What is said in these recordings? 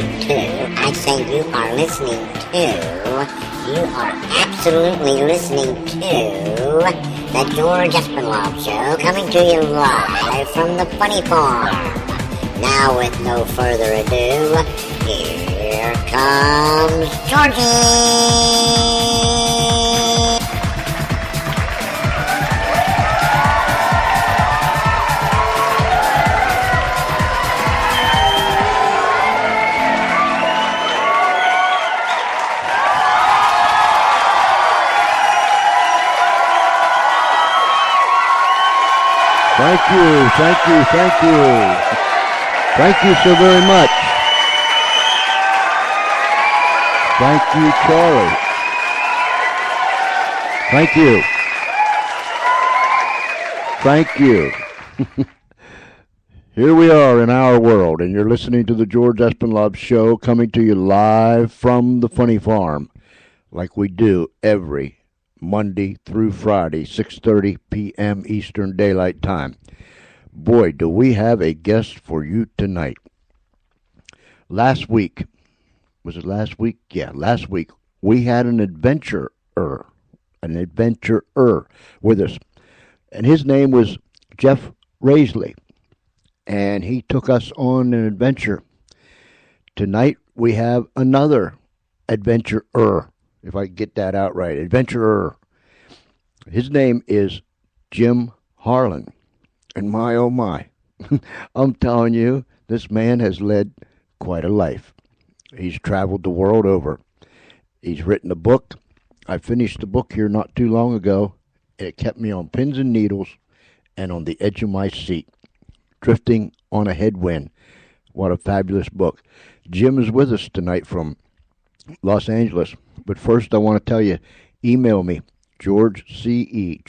I say you are listening to, you are absolutely listening to the George Espinlove Show, coming to you live from the Funny Farm. Now, with no further ado, here comes Georgie! Thank you. Thank you so very much. Thank you, Charlie. Thank you. Here we are in our world, and you're listening to the George Espinlove Show, coming to you live from the Funny Farm, like we do every Monday through Friday, 6:30 p.m. Eastern Daylight Time. Boy, do we have a guest for you tonight. Last week, was it last week? Yeah, last week, we had an adventurer with us. And his name was Jeff Raisley. And he took us on an adventure. Tonight, we have another adventurer, if I get that out right, adventurer. His name is Jim Harlan. And my, oh my, I'm telling you, this man has led quite a life. He's traveled the world over. He's written a book. I finished the book here not too long ago. It kept me on pins and needles and on the edge of my seat, drifting on a headwind. What a fabulous book. Jim is with us tonight from Los Angeles. But first, I want to tell you, email me, George C.E.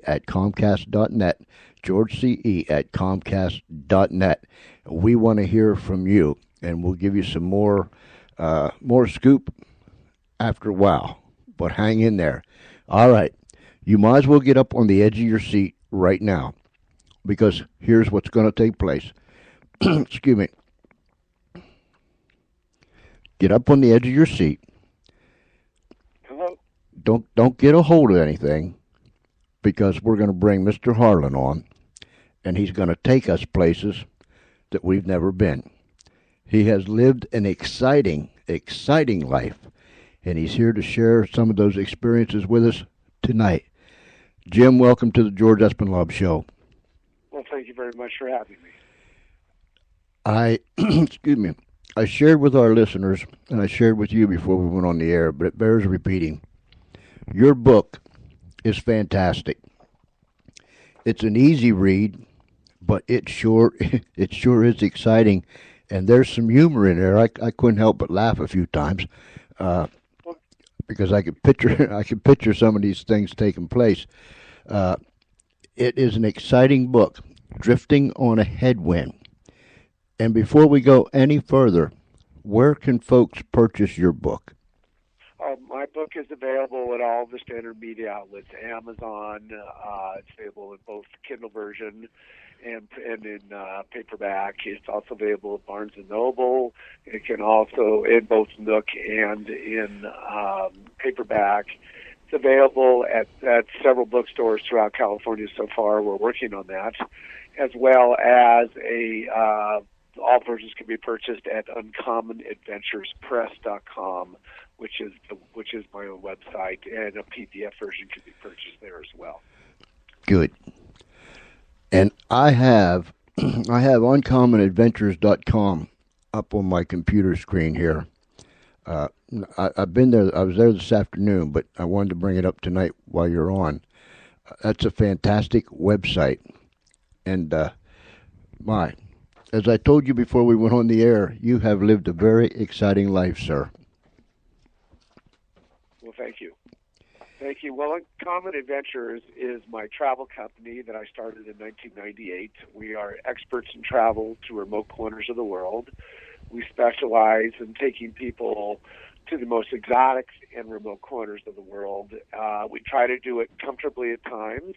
at Comcast.net, George C.E. at Comcast.net. We want to hear from you, and we'll give you some more scoop after a while. But hang in there. All right. You might as well get up on the edge of your seat right now, because here's what's going to take place. Excuse me. Get up on the edge of your seat. Hello. Don't get a hold of anything, because we're going to bring Mr. Harlan on, and he's going to take us places that we've never been. He has lived an exciting life, and he's here to share some of those experiences with us tonight. Jim, welcome to the George Espinlove Show. Well, thank you very much for having me. Excuse me. I shared with our listeners, and I shared with you before we went on the air, but it bears repeating. Your book is fantastic. It's an easy read, but it sure is exciting, and there's some humor in there. I couldn't help but laugh a few times, because I could picture some of these things taking place. It is an exciting book, Drifting on a Headwind. And before we go any further, where can folks purchase your book? My book is available at all the standard media outlets, Amazon. It's available in both Kindle version and in paperback. It's also available at Barnes & Noble. It can also in both Nook and in paperback. It's available at several bookstores throughout California so far. We're working on that, as well as all versions can be purchased at uncommonadventurespress.com, which is my own website, and a PDF version can be purchased there as well. Good. And I have uncommonadventures.com up on my computer screen here. I've been there. I was there this afternoon, but I wanted to bring it up tonight while you're on. That's a fantastic website, and as I told you before we went on the air, you have lived a very exciting life, sir. Well, thank you. Thank you. Well, Uncommon Adventures is my travel company that I started in 1998. We are experts in travel to remote corners of the world. We specialize in taking people to the most exotic and remote corners of the world. We try to do it comfortably at times.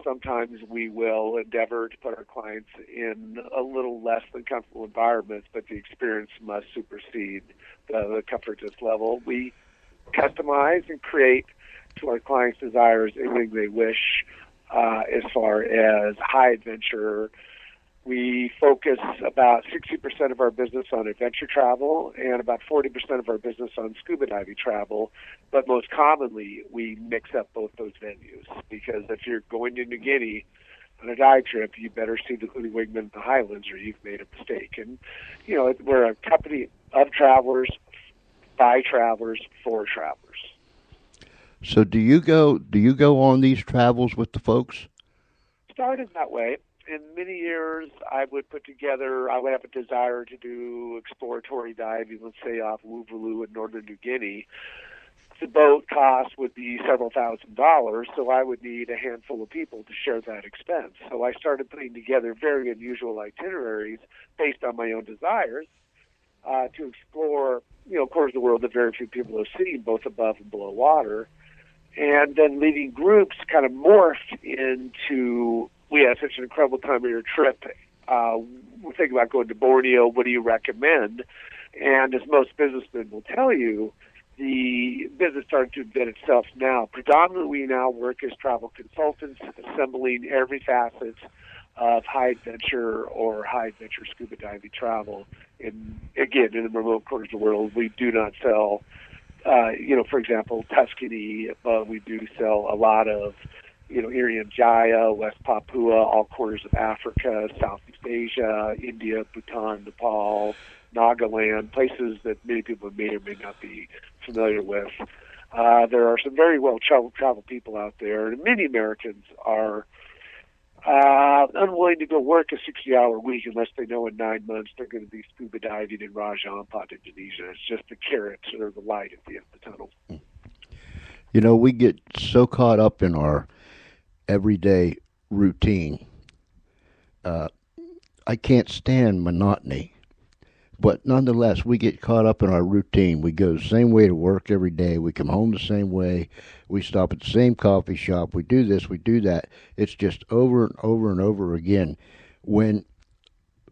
Sometimes we will endeavor to put our clients in a little less than comfortable environments, but the experience must supersede the comfortest level. We customize and create to our clients' desires anything they wish as far as high adventure. We focus about 60% of our business on adventure travel and about 40% of our business on scuba diving travel. But most commonly, we mix up both those venues, because if you're going to New Guinea on a dive trip, you better see the Hootie Wingman and the Highlands, or you've made a mistake. And, you know, we're a company of travelers, by travelers, for travelers. So do you go on these travels with the folks? Started that way. In many years, I would have a desire to do exploratory diving, let's say off Wooverloo in northern New Guinea. The boat cost would be several $1,000s, so I would need a handful of people to share that expense. So I started putting together very unusual itineraries based on my own desires to explore, corners of the world that very few people have seen, both above and below water. And then leading groups kind of morphed into, we had such an incredible time on your trip. We're thinking about going to Borneo. What do you recommend? And as most businessmen will tell you, the business started to invent itself now. Predominantly, we now work as travel consultants, assembling every facet of high adventure or high adventure scuba diving travel. And again, in the remote corners of the world, we do not sell, for example, Tuscany, but we do sell a lot of, Irian Jaya, West Papua, all corners of Africa, Southeast Asia, India, Bhutan, Nepal, Nagaland, places that many people may or may not be familiar with. There are some very well-traveled people out there, and many Americans are unwilling to go work a 60-hour week unless they know in 9 months they're going to be scuba diving in Raja Ampat, Indonesia. It's just the carrot or the light at the end of the tunnel. We get so caught up in our everyday routine. I can't stand monotony. But nonetheless, we get caught up in our routine. We go the same way to work every day. We come home the same way. We stop at the same coffee shop. We do this, we do that. It's just over and over and over again. When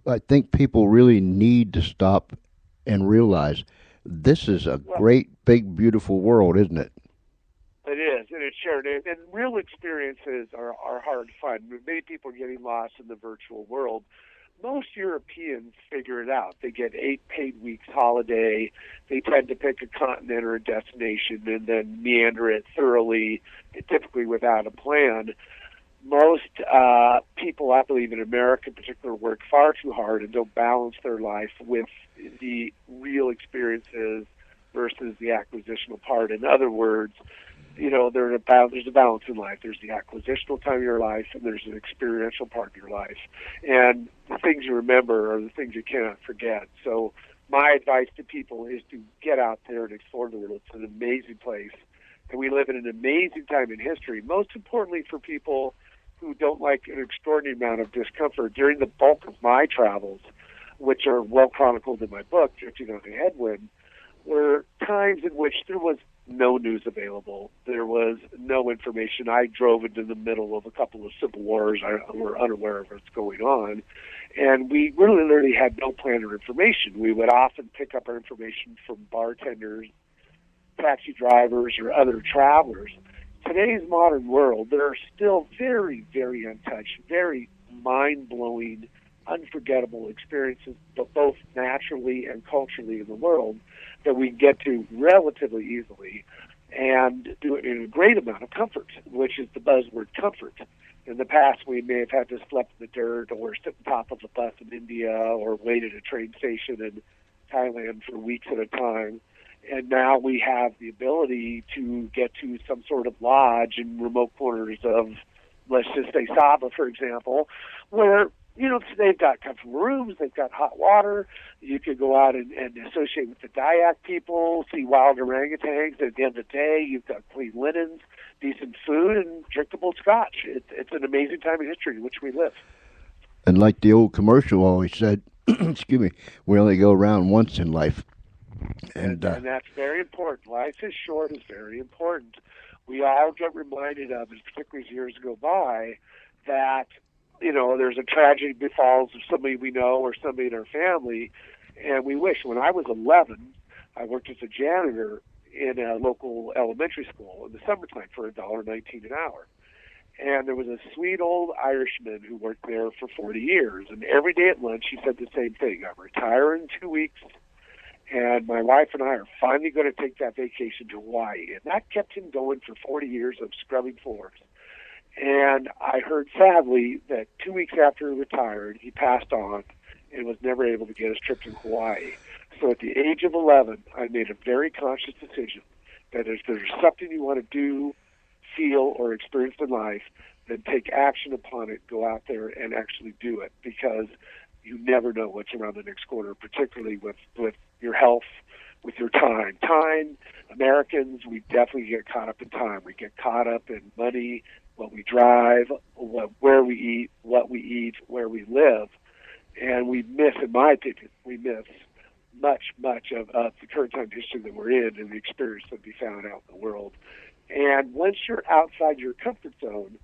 I think people really need to stop and realize this is a great, big, beautiful world, isn't it? It is, and it's shared. And real experiences are hard to find. Many people are getting lost in the virtual world. Most Europeans figure it out. They get 8 paid weeks holiday. They tend to pick a continent or a destination and then meander it thoroughly, typically without a plan. Most people, I believe, in America in particular, work far too hard and don't balance their life with the real experiences versus the acquisitional part. In other words, there's a balance in life. There's the acquisitional time of your life, and there's an experiential part of your life. And the things you remember are the things you cannot forget. So my advice to people is to get out there and explore the world. It's an amazing place, and we live in an amazing time in history. Most importantly for people who don't like an extraordinary amount of discomfort, during the bulk of my travels, which are well chronicled in my book, Drifting on a Headwind, were times in which there was no news available. There was no information. I drove into the middle of a couple of civil wars. We were unaware of what's going on. And we really literally had no plan or information. We would often pick up our information from bartenders, taxi drivers, or other travelers. Today's modern world, there are still very, very untouched, very mind-blowing, unforgettable experiences, but both naturally and culturally in the world, that we get to relatively easily and do it in a great amount of comfort, which is the buzzword comfort. In the past, we may have had to sleep in the dirt or sit on top of a bus in India or wait at a train station in Thailand for weeks at a time. And now we have the ability to get to some sort of lodge in remote corners of, let's just say Sabah, for example, where they've got comfortable rooms, they've got hot water. You could go out and associate with the Dayak people, see wild orangutans. At the end of the day, you've got clean linens, decent food, and drinkable scotch. It's an amazing time in history in which we live. And like the old commercial always said, excuse me, we only go around once in life. And that's very important. Life is short is very important. we all get reminded of, particularly as years go by, that, there's a tragedy befalls somebody we know or somebody in our family, and we wish. When I was 11, I worked as a janitor in a local elementary school in the summertime for $1.19 an hour. And there was a sweet old Irishman who worked there for 40 years. And every day at lunch, he said the same thing. I'm retiring in 2 weeks, and my wife and I are finally going to take that vacation to Hawaii. And that kept him going for 40 years of scrubbing floors. And I heard, sadly, that 2 weeks after he retired, he passed on and was never able to get his trip to Hawaii. So at the age of 11, I made a very conscious decision that if there's something you want to do, feel, or experience in life, then take action upon it, go out there and actually do it, because you never know what's around the next corner, particularly with your health, with your time. Time, Americans, we definitely get caught up in time. We get caught up in money, what we drive, where we eat, what we eat, where we live, and we miss, in my opinion, much of the current time history that we're in and the experience that we found out in the world. And once you're outside your comfort zone,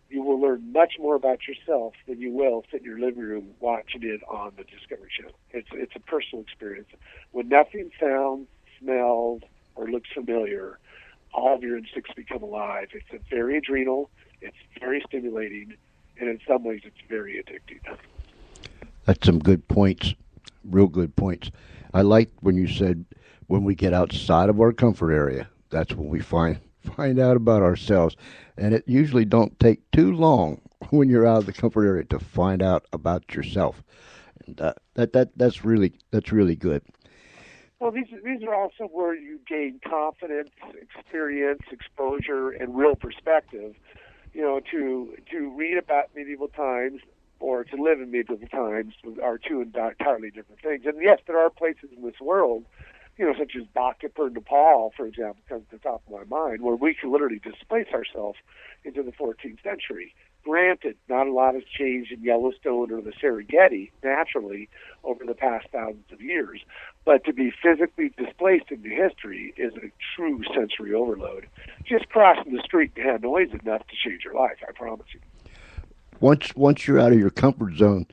you will learn much more about yourself than you will sit in your living room watching it on the Discovery Channel. It's a personal experience. When nothing sounds, smells, or looks familiar, all of your instincts become alive. It's a very adrenal, it's very stimulating, and in some ways it's very addicting. That's some good points, real good points. I like when you said when we get outside of our comfort area, that's when we find out about ourselves. And it usually don't take too long when you're out of the comfort area to find out about yourself. And that's really good. Well, these are also where you gain confidence, experience, exposure, and real perspective. To read about medieval times or to live in medieval times are two entirely different things. And yes, there are places in this world, such as Bhaktapur, Nepal, for example, comes to the top of my mind, where we can literally displace ourselves into the 14th century. Granted, not a lot has changed in Yellowstone or the Serengeti naturally over the past thousands of years, but to be physically displaced into history is a true sensory overload. Just crossing the street in Hanoi is enough to change your life, I promise you. Once you're out of your comfort zone,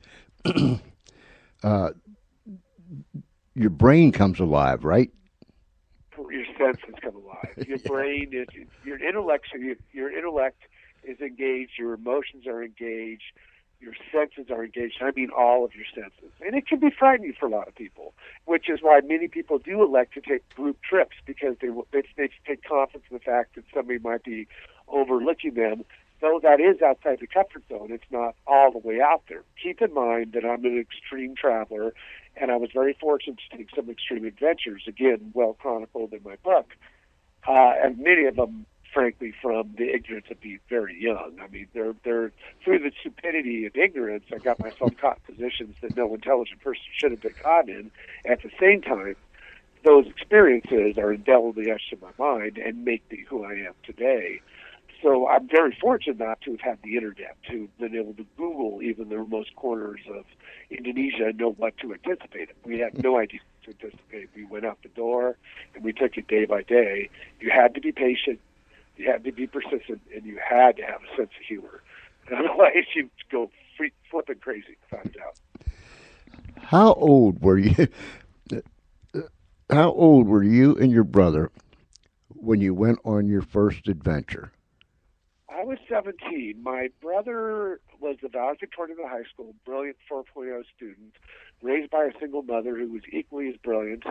your brain comes alive, right? Your senses come alive. Your brain is your intellect. Your intellect is engaged. Your emotions are engaged. Your senses are engaged. I mean, all of your senses, and it can be frightening for a lot of people, which is why many people do elect to take group trips, because they take confidence in the fact that somebody might be overlooking them. Though that is outside the comfort zone, it's not all the way out there. Keep in mind that I'm an extreme traveler, and I was very fortunate to take some extreme adventures, again, well chronicled in my book, and many of them, frankly, from the ignorance of being very young. I mean, they're through the stupidity and ignorance, I got myself caught in positions that no intelligent person should have been caught in. At the same time, those experiences are indelibly etched in my mind and make me who I am today. So I'm very fortunate not to have had the internet, to have been able to Google even the remote corners of Indonesia and know what to anticipate. We had no idea what to anticipate. We went out the door, and we took it day by day. You had to be patient, you had to be persistent, and you had to have a sense of humor. Otherwise, you'd go flipping crazy to find out. How old were you? How old were you and your brother when you went on your first adventure? I was 17. My brother was the valedictorian of the high school, brilliant 4.0 student, raised by a single mother who was equally as brilliant,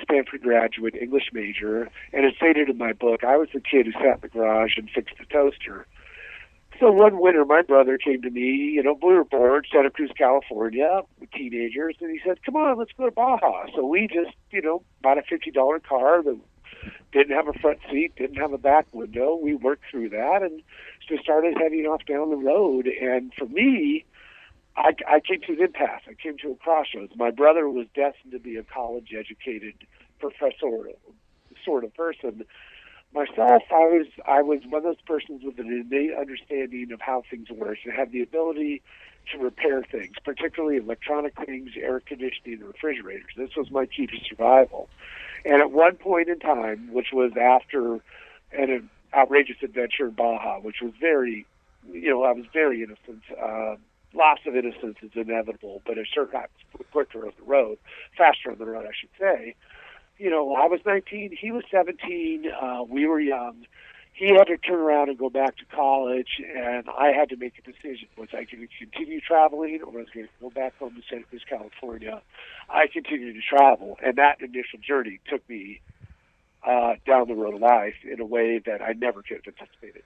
Stanford graduate, English major, and it's stated in my book, I was the kid who sat in the garage and fixed the toaster. So one winter, my brother came to me, we were bored, Santa Cruz, California, with teenagers, and he said, come on, let's go to Baja. So we just, bought a $50 car that didn't have a front seat, didn't have a back window. We worked through that and just started heading off down the road. And for me, I came to an impasse. I came to a crossroads. My brother was destined to be a college-educated professor sort of person. Myself, I was one of those persons with an innate understanding of how things work and had the ability to repair things, particularly electronic things, air conditioning, and refrigerators. This was my key to survival. And at one point in time, which was after outrageous adventure in Baja, which was very, I was very innocent. Loss of innocence is inevitable, but it sure got quicker on the road, faster on the road, I should say. I was 19, he was 17, we were young. He had to turn around and go back to college, and I had to make a decision. Was I going to continue traveling, or was I going to go back home to Santa Cruz, California? I continued to travel, and that initial journey took me down the road of life in a way that I never could have anticipated.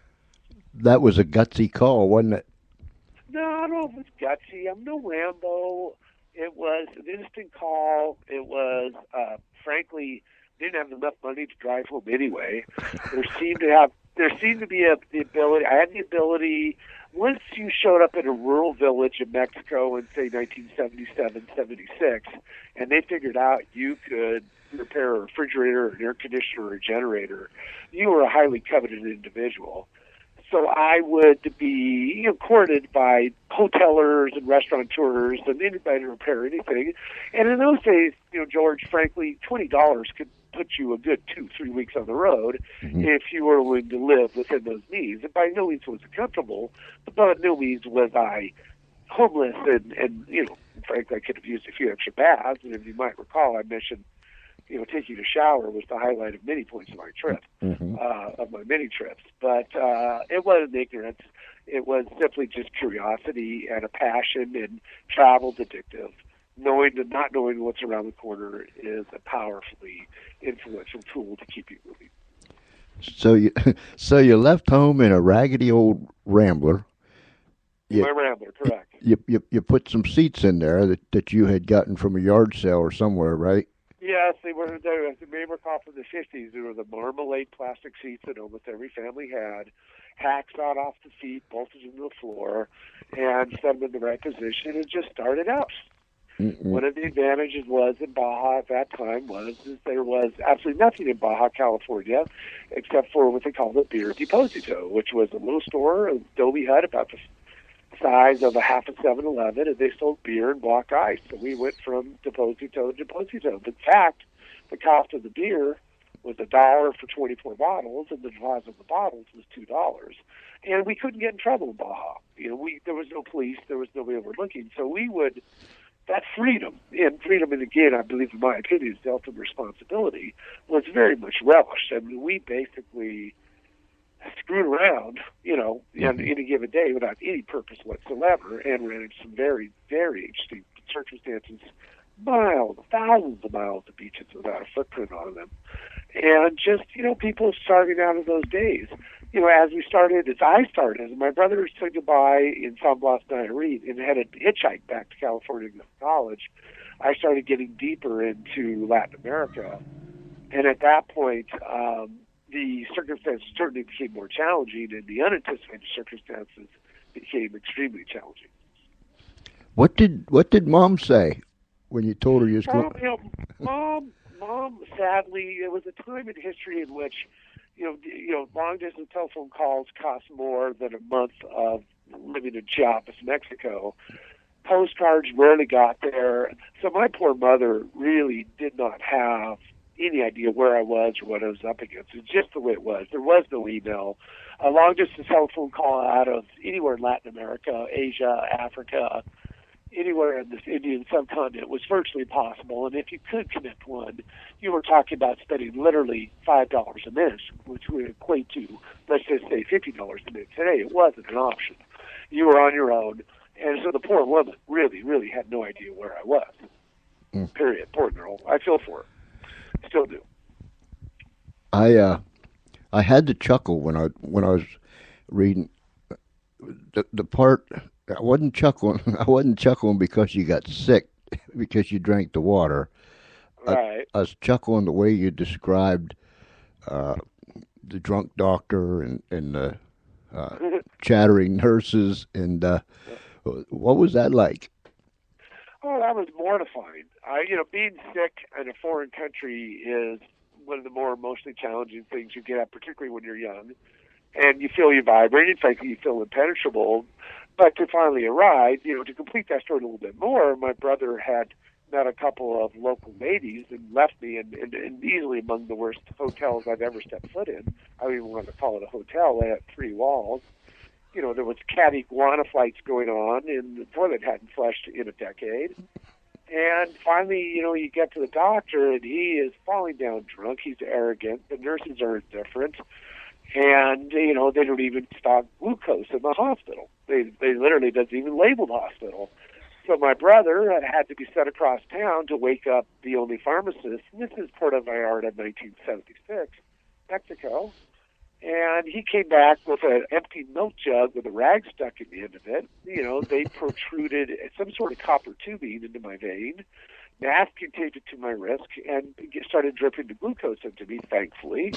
That was a gutsy call, wasn't it? No, I don't know if it's gutsy. I'm no Rambo. It was an instant call. It was, frankly, didn't have enough money to drive home anyway. There seemed to be the ability. I had the ability. Once you showed up in a rural village in Mexico in, say, 1977, 76, and they figured out you could repair a refrigerator, an air conditioner, or a generator, you were a highly coveted individual. So I would be courted by hotelers and restaurateurs and anybody to repair anything. And in those days, George, frankly, $20 could put you a good 2-3 weeks on the road if you were willing to live within those means. And by no means was it comfortable, but by no means was I homeless. And frankly, I could have used a few extra baths. And if you might recall, I mentioned taking a shower was the highlight of many points of my trip, of my many trips. But it wasn't ignorance. It was simply just curiosity and a passion, and travel's addictive. Not knowing what's around the corner is a powerfully influential tool to keep you moving. So you left home in a raggedy old Rambler. My Rambler, correct. You put some seats in there that you had gotten from a yard sale or somewhere, right? Yes, they were. As you may recall from the 50s, they were the marmalade plastic seats that almost every family had, hacksawed off the feet, bolted into the floor, and set them in the right position, and just started out. One of the advantages was in Baja at that time was there was absolutely nothing in Baja, California, except for what they called the Beer Deposito, which was a little store, a adobe hut about the size of a half a 7-Eleven, and they sold beer and block ice. So we went from Deposito to Deposito. In fact, the cost of the beer was $1 for 24 bottles, and the deposit of the bottles was $2. And we couldn't get in trouble in Baja. There was no police, there was nobody overlooking. So we would, that freedom, and again, I believe in my opinion, is the ultimate responsibility, was very much relished. I mean, we basically screwed around, on any given day without any purpose whatsoever, and ran into some very, very interesting circumstances, thousands of miles of beaches without a footprint on them. And just, people starting out of those days. As I started, my brother said goodbye in San Blas Nayarit and had a hitchhike back to California to go to college, I started getting deeper into Latin America. And at that point, the circumstances certainly became more challenging, and the unanticipated circumstances became extremely challenging. What did Mom say when you told her you was going? Mom, sadly, it was a time in history in which, long distance telephone calls cost more than a month of living in Chiapas, Mexico. Postcards rarely got there, so my poor mother really did not have any idea where I was or what I was up against. It's just the way it was. There was no email. A long-distance telephone call out of anywhere in Latin America, Asia, Africa, anywhere in this Indian subcontinent was virtually impossible. And if you could connect one, you were talking about spending literally $5 a minute, which would equate to, let's just say, $50 a minute. Today, it wasn't an option. You were on your own. And so the poor woman really, really had no idea where I was. Period. Poor girl. I feel for her. Still do. I had to chuckle when I was reading the part. I wasn't chuckling because you got sick, because you drank the water. Right. I was chuckling the way you described the drunk doctor and the chattering nurses. And what was that like? Oh, that was mortifying. Being sick in a foreign country is one of the more emotionally challenging things you get at, particularly when you're young. And you feel you vibrate. In fact, you feel impenetrable. But to finally arrive, to complete that story a little bit more, my brother had met a couple of local ladies and left me in easily among the worst hotels I've ever stepped foot in. I don't even want to call it a hotel. They had 3 walls. You know, there was cat iguana fights going on, and the toilet hadn't flushed in a decade. And finally, you know, you get to the doctor, and he is falling down drunk. He's arrogant. The nurses are indifferent. And, you know, they don't even stock glucose in the hospital. They literally doesn't even label the hospital. So my brother had to be sent across town to wake up the only pharmacist. And this is Puerto Vallarta, 1976, Mexico. And he came back with an empty milk jug with a rag stuck in the end of it. You know, they protruded some sort of copper tubing into my vein, masking taped it to my wrist, and started dripping the glucose into me, thankfully.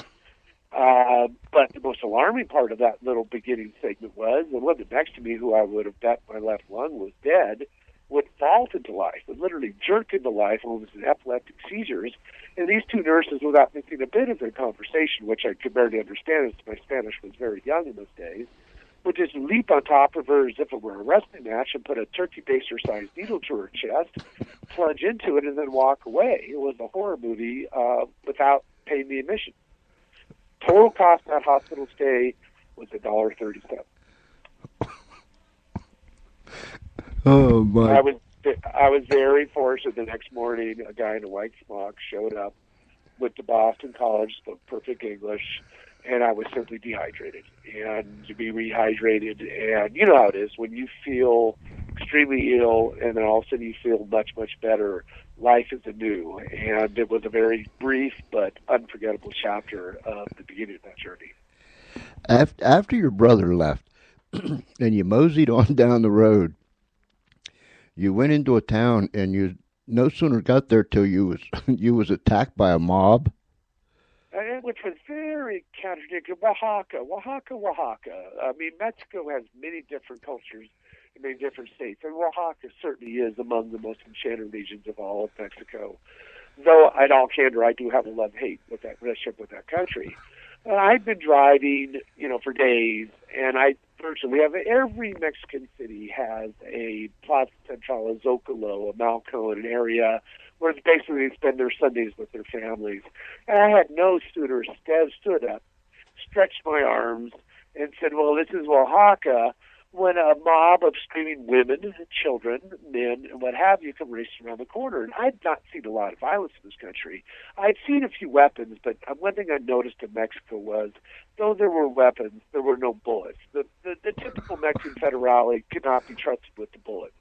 But the most alarming part of that little beginning segment was the woman next to me, who I would have bet my left lung was dead, would vault into life, would literally jerk into life, almost in epileptic seizures. And these 2 nurses, without missing a bit of their conversation, which I could barely understand as my Spanish was very young in those days, would just leap on top of her as if it were a wrestling match and put a turkey baster-sized needle to her chest, plunge into it, and then walk away. It was a horror movie without paying the admission. Total cost of that hospital stay was $1.37. Oh my! I was very fortunate. The next morning, a guy in a white smock showed up with the Boston College, spoke perfect English, and I was simply dehydrated. And to be rehydrated, and you know how it is when you feel extremely ill, and then all of a sudden you feel much, much better. Life is anew, and it was a very brief but unforgettable chapter of the beginning of that journey. After your brother left, and you moseyed on down the road, you went into a town, and you no sooner got there till you was attacked by a mob. Which was very contradictory. Oaxaca. I mean, Mexico has many different cultures in many different states, and Oaxaca certainly is among the most enchanted regions of all of Mexico. Though, in all candor, I do have a love-hate with that relationship with that country. I've been driving, you know, for days, and I virtually have every Mexican city has a Plaza Central, a Zocalo, a Malcon, an area where basically they spend their Sundays with their families. And I had no sooner stood up, stretched my arms, and said, well, this is Oaxaca, when a mob of screaming women, children, men, and what have you come racing around the corner. And I'd not seen a lot of violence in this country. I'd seen a few weapons, but one thing I noticed in Mexico was, though there were weapons, there were no bullets. The typical Mexican federale could not be trusted with the bullet.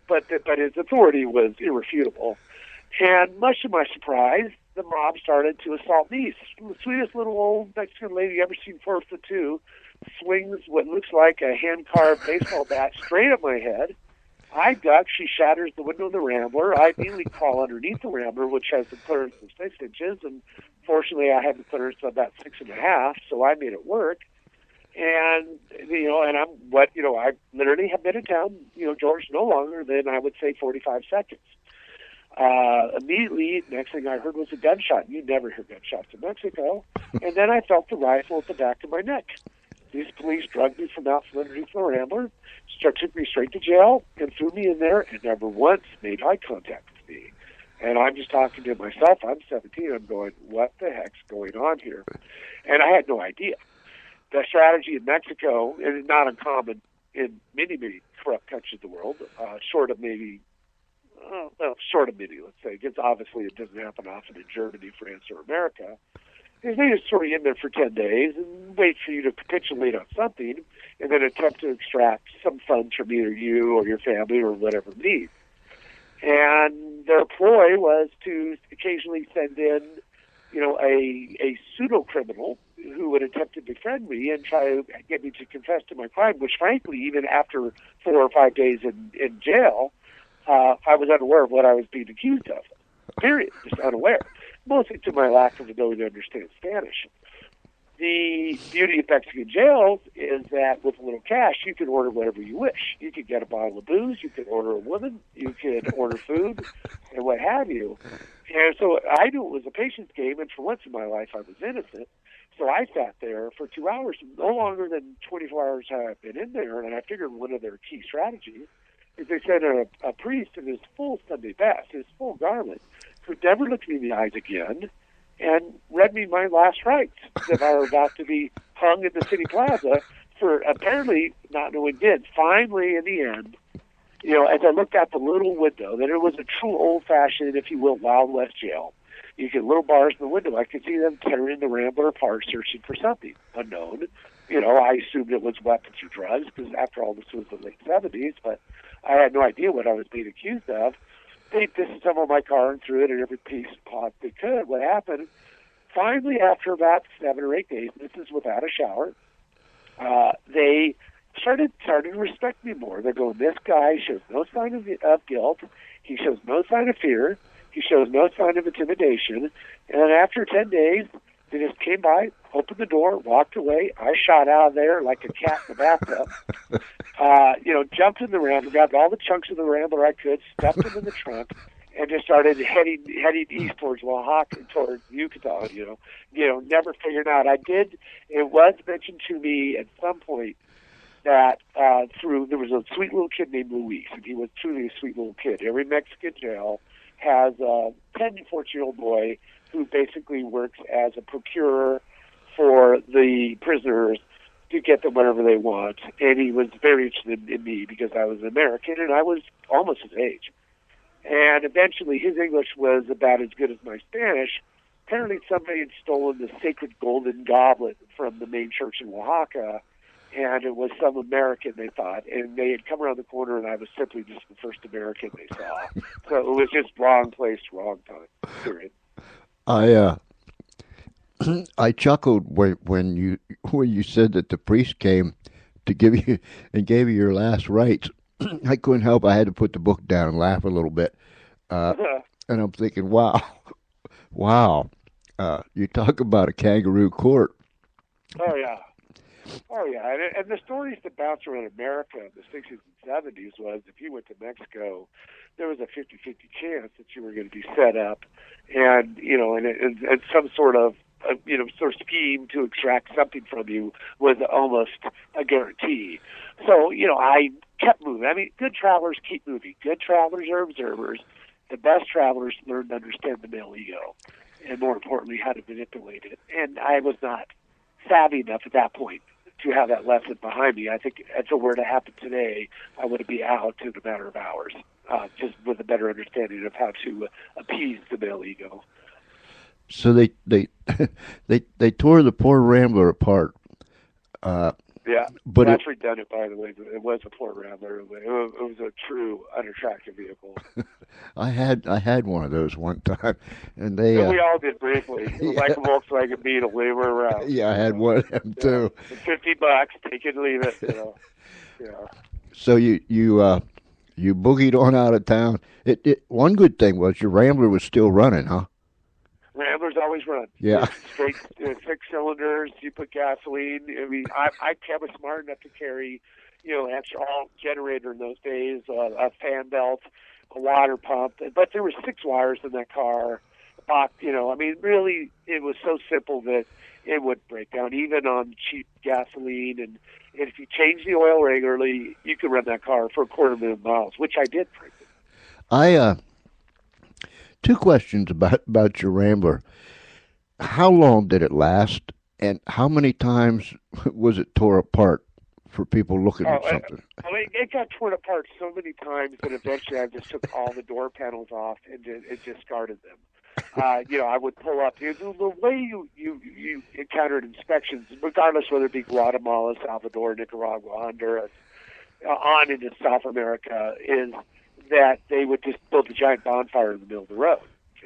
But his authority was irrefutable. And much to my surprise, the mob started to assault me. The sweetest little old Mexican lady you ever seen, 4'2", swings what looks like a hand-carved baseball bat straight at my head. I duck. She shatters the window of the Rambler. I immediately crawl underneath the Rambler, which has the clearance of 6 inches, and fortunately I had the clearance of about 6.5, so I made it work. And, you know, and I literally have been in town, you know, George, no longer than, I would say, 45 seconds. Immediately, next thing I heard was a gunshot. You never hear gunshots in Mexico. And then I felt the rifle at the back of my neck. These police drugged me from out from underneath the Rambler, took me straight to jail, and threw me in there, and never once made eye contact with me. And I'm just talking to myself. I'm 17. I'm going, what the heck's going on here? And I had no idea. The strategy in Mexico is not uncommon in many, many corrupt countries of the world, short of many, let's say, because obviously it doesn't happen often in Germany, France, or America, is they just throw you in there for 10 days and wait for you to capitulate on something and then attempt to extract some funds from either you or your family or whatever needs. And their ploy was to occasionally send in, you know, a pseudo-criminal who would attempt to befriend me and try to get me to confess to my crime, which frankly, even after 4 or 5 days in jail, I was unaware of what I was being accused of. Period. Just unaware. Mostly to my lack of ability to understand Spanish. The beauty of Mexican jails is that with a little cash, you can order whatever you wish. You could get a bottle of booze, you could order a woman, you could order food, and what have you. And so I knew it was a patience game, and for once in my life I was innocent. So I sat there for 2 hours, no longer than 24 hours had I been in there, and I figured one of their key strategies is they sent a priest in his full Sunday best, his full garment, who never looked me in the eyes again, and read me my last rites that I were about to be hung in the city plaza for apparently not knowing when. Finally, in the end, as I looked out the little window, that it was a true old-fashioned, if you will, Wild West jail. You get little bars in the window. I could see them tearing the Rambler apart, searching for something unknown. I assumed it was weapons or drugs, because after all, this was the late 70s, but I had no idea what I was being accused of. They disassembled my car and threw it in every piece of pot they could. What happened? Finally, after about 7 or 8 days, this is without a shower, they started to respect me more. They're going, this guy shows no sign of guilt. He shows no sign of fear. He shows no sign of intimidation. And after 10 days, they just came by, opened the door, walked away. I shot out of there like a cat in the bathtub. Jumped in the Rambler, grabbed all the chunks of the Rambler I could, stuffed them in the trunk, and just started heading east towards Oaxaca, towards Yucatan. Never figured out. It was mentioned to me at some point that there was a sweet little kid named Luis, and he was truly a sweet little kid. Every Mexican jail has a 10 to 14-year-old boy who basically works as a procurer for the prisoners to get them whatever they want. And he was very interested in me because I was an American and I was almost his age. And eventually his English was about as good as my Spanish. Apparently somebody had stolen the sacred golden goblet from the main church in Oaxaca, and it was some American, they thought, and they had come around the corner, and I was simply just the first American they saw. So it was just wrong place, wrong time, period. I chuckled when you said that the priest came to give you your last rites. I couldn't help. I had to put the book down and laugh a little bit. And I'm thinking, wow. You talk about a kangaroo court. Oh, yeah. And the stories that bounce around America in the 60s and 70s was if you went to Mexico, there was a 50-50 chance that you were going to be set up and some sort of scheme to extract something from you was almost a guarantee. So, I kept moving. I mean, good travelers keep moving. Good travelers are observers. The best travelers learn to understand the male ego and, more importantly, how to manipulate it. And I was not savvy enough at that point to have that lesson behind me. I think if it were to happen today, I would be out in a matter of hours, just with a better understanding of how to appease the male ego. So they tore the poor Rambler apart. Yeah, but that's redundant, by the way. It was a poor Rambler. It was a true unattractive vehicle. I had one of those one time, and we all did briefly. It was like a Volkswagen Beetle. They were around. Yeah, I had one of them too. $50, take it, leave it. Yeah. So you boogied on out of town. One good thing was your Rambler was still running, huh? Ramblers always run. Yeah. Straight 6 cylinders. You put gasoline. I mean, I was smart enough to carry, actually all generator in those days, a fan belt, a water pump. But there were 6 wires in that car. Really, it was so simple that it would break down, even on cheap gasoline. And if you change the oil regularly, you could run that car for 250,000 miles, which I did, frankly. 2 questions about your Rambler. How long did it last, and how many times was it tore apart for people looking at something? It got torn apart so many times that eventually I just took all the door panels off and discarded them. I would pull up. The way you encountered inspections, regardless whether it be Guatemala, Salvador, Nicaragua, Honduras, on into South America, is that they would just build a giant bonfire in the middle of the road,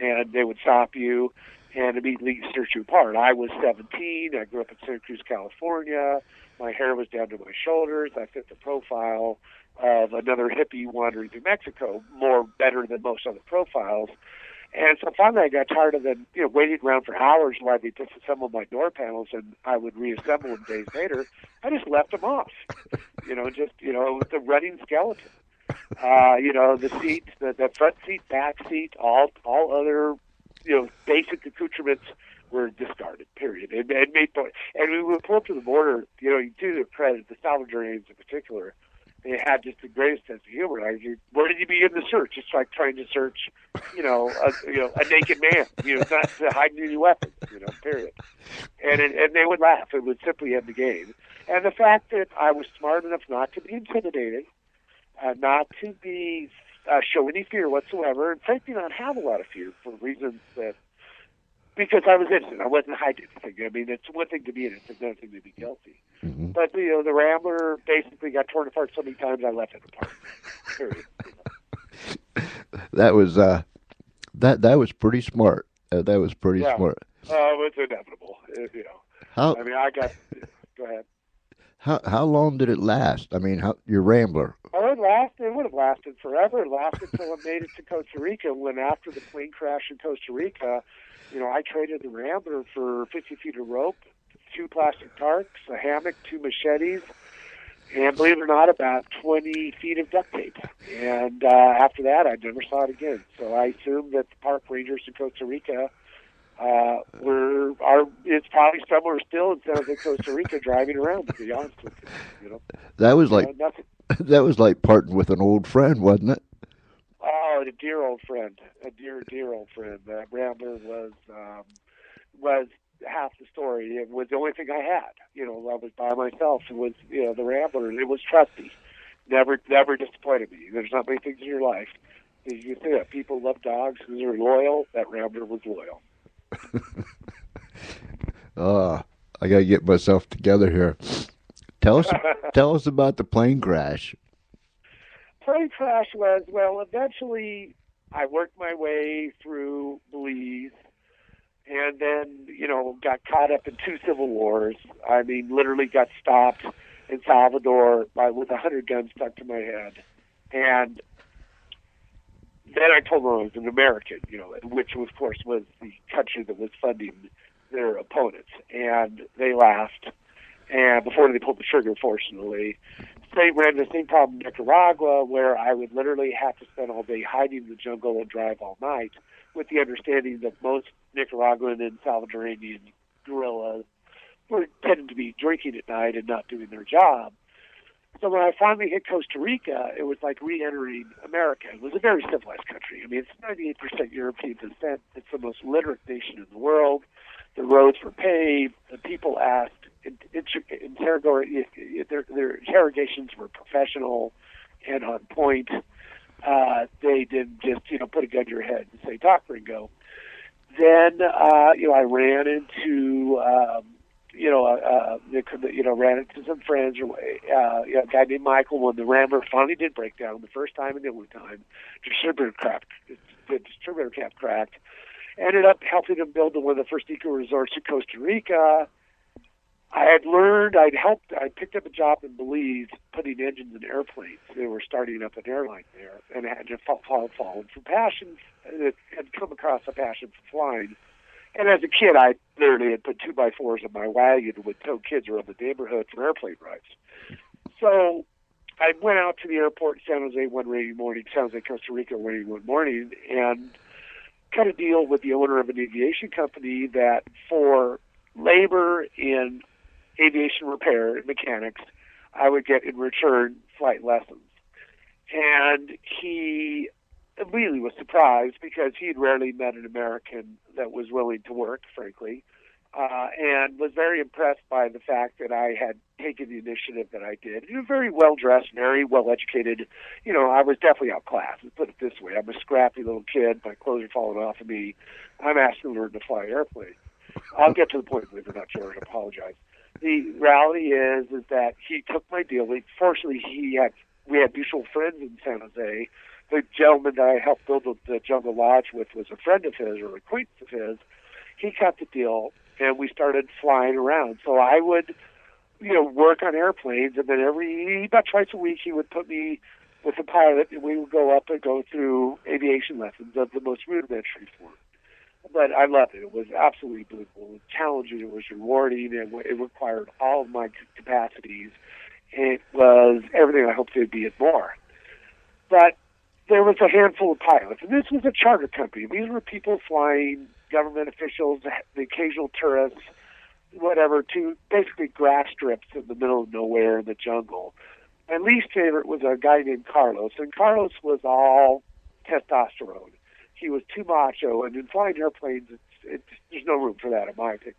and they would stop you and immediately search you apart. I was 17. I grew up in Santa Cruz, California. My hair was down to my shoulders. I fit the profile of another hippie wandering through Mexico better than most other profiles. And so finally I got tired of them, waiting around for hours while they disassembled my door panels and I would reassemble them days later. I just left them off, with the running skeleton. The seat, the front seat, back seat, all other, basic accoutrements were discarded, period. And we would pull up to the border, to their credit, the Salvadorians in particular, They had just the greatest sense of humor. Where did you begin the search? It's like trying to search, a naked man, not to hide any weapons, period. And they would laugh. It would simply end the game. And the fact that I was smart enough not to be intimidated, not to be show any fear whatsoever, and frankly not have a lot of fear for reasons that, because I was innocent. I wasn't hiding anything. I mean, it's one thing to be innocent, another thing to be guilty. Mm-hmm. But, the Rambler basically got torn apart so many times I left it apart. Period. That was that was pretty smart. That was pretty smart. It's inevitable. How? I mean, go ahead. How long did it last? I mean, your Rambler? Oh, it would have lasted forever. It lasted until it made it to Costa Rica. When after the plane crash in Costa Rica, I traded the Rambler for 50 feet of rope, 2 plastic tarps, a hammock, 2 machetes, and believe it or not, about 20 feet of duct tape. And after that, I never saw it again. So I assume that the park rangers in Costa Rica it's probably somewhere still in San Jose, Costa Rica, driving around, to be honest with you. That was that was like parting with an old friend, wasn't it? Oh, a dear old friend, a dear old friend. That Rambler was half the story. It was the only thing I had. I was by myself. It was the Rambler. It was trusty. Never disappointed me. There's not many things in your life that you can say that people love dogs because they're loyal. That Rambler was loyal. I gotta get myself together here. Tell us about the plane crash. Plane crash was, eventually I worked my way through Belize and then, got caught up in 2 civil wars. I mean, literally got stopped in Salvador with 100 guns stuck to my head. And then I told them I was an American, which of course was the country that was funding their opponents. And they laughed. And before they pulled the trigger, fortunately, they ran the same problem in Nicaragua, where I would literally have to spend all day hiding in the jungle and drive all night, with the understanding that most Nicaraguan and Salvadorian guerrillas were tended to be drinking at night and not doing their job. So when I finally hit Costa Rica, it was like re-entering America. It was a very civilized country. I mean, it's 98% European descent. It's the most literate nation in the world. The roads were paved. The people asked. Their interrogations were professional and on point. They didn't just, put a gun to your head and say, "Talk, Ringo." Then, I ran into, ran into some friends. A guy named Michael, when the Rambler finally did break down the first time and the only time, the distributor cap cracked. Ended up helping them build one of the first eco resorts in Costa Rica. I picked up a job in Belize putting engines in airplanes. They were starting up an airline there, and I had to fallen for passion, had come across a passion for flying. And as a kid, I literally had put 2x4s in my wagon and would tow kids around the neighborhood for airplane rides. So I went out to the airport in San Jose one rainy morning, San Jose, Costa Rica one morning, and cut a deal with the owner of an aviation company that for labor in aviation repair and mechanics, I would get in return flight lessons. And he immediately was surprised because he had rarely met an American that was willing to work, frankly, and was very impressed by the fact that I had taken the initiative that I did. He was very well-dressed, very well-educated. I was definitely outclassed, let's put it this way. I'm a scrappy little kid. My clothes are falling off of me. I'm asking to learn to fly airplanes. I'll get to the point, believe it or not, George. I apologize. The reality is that he took my deal. Fortunately, we had mutual friends in San Jose. The gentleman that I helped build the Jungle Lodge with was a friend of his or acquaintance of his. He cut the deal, and we started flying around. So I would, work on airplanes, and then about twice a week he would put me with a pilot, and we would go up and go through aviation lessons of the most rudimentary form. But I loved it. It was absolutely beautiful. It was challenging. It was rewarding. It required all of my capacities. It was everything I hoped it would be and more. But there was a handful of pilots, and this was a charter company. These were people flying, government officials, the occasional tourists, whatever, to basically grass strips in the middle of nowhere in the jungle. My least favorite was a guy named Carlos, and Carlos was all testosterone. He was too macho, and in flying airplanes, there's no room for that, in my opinion.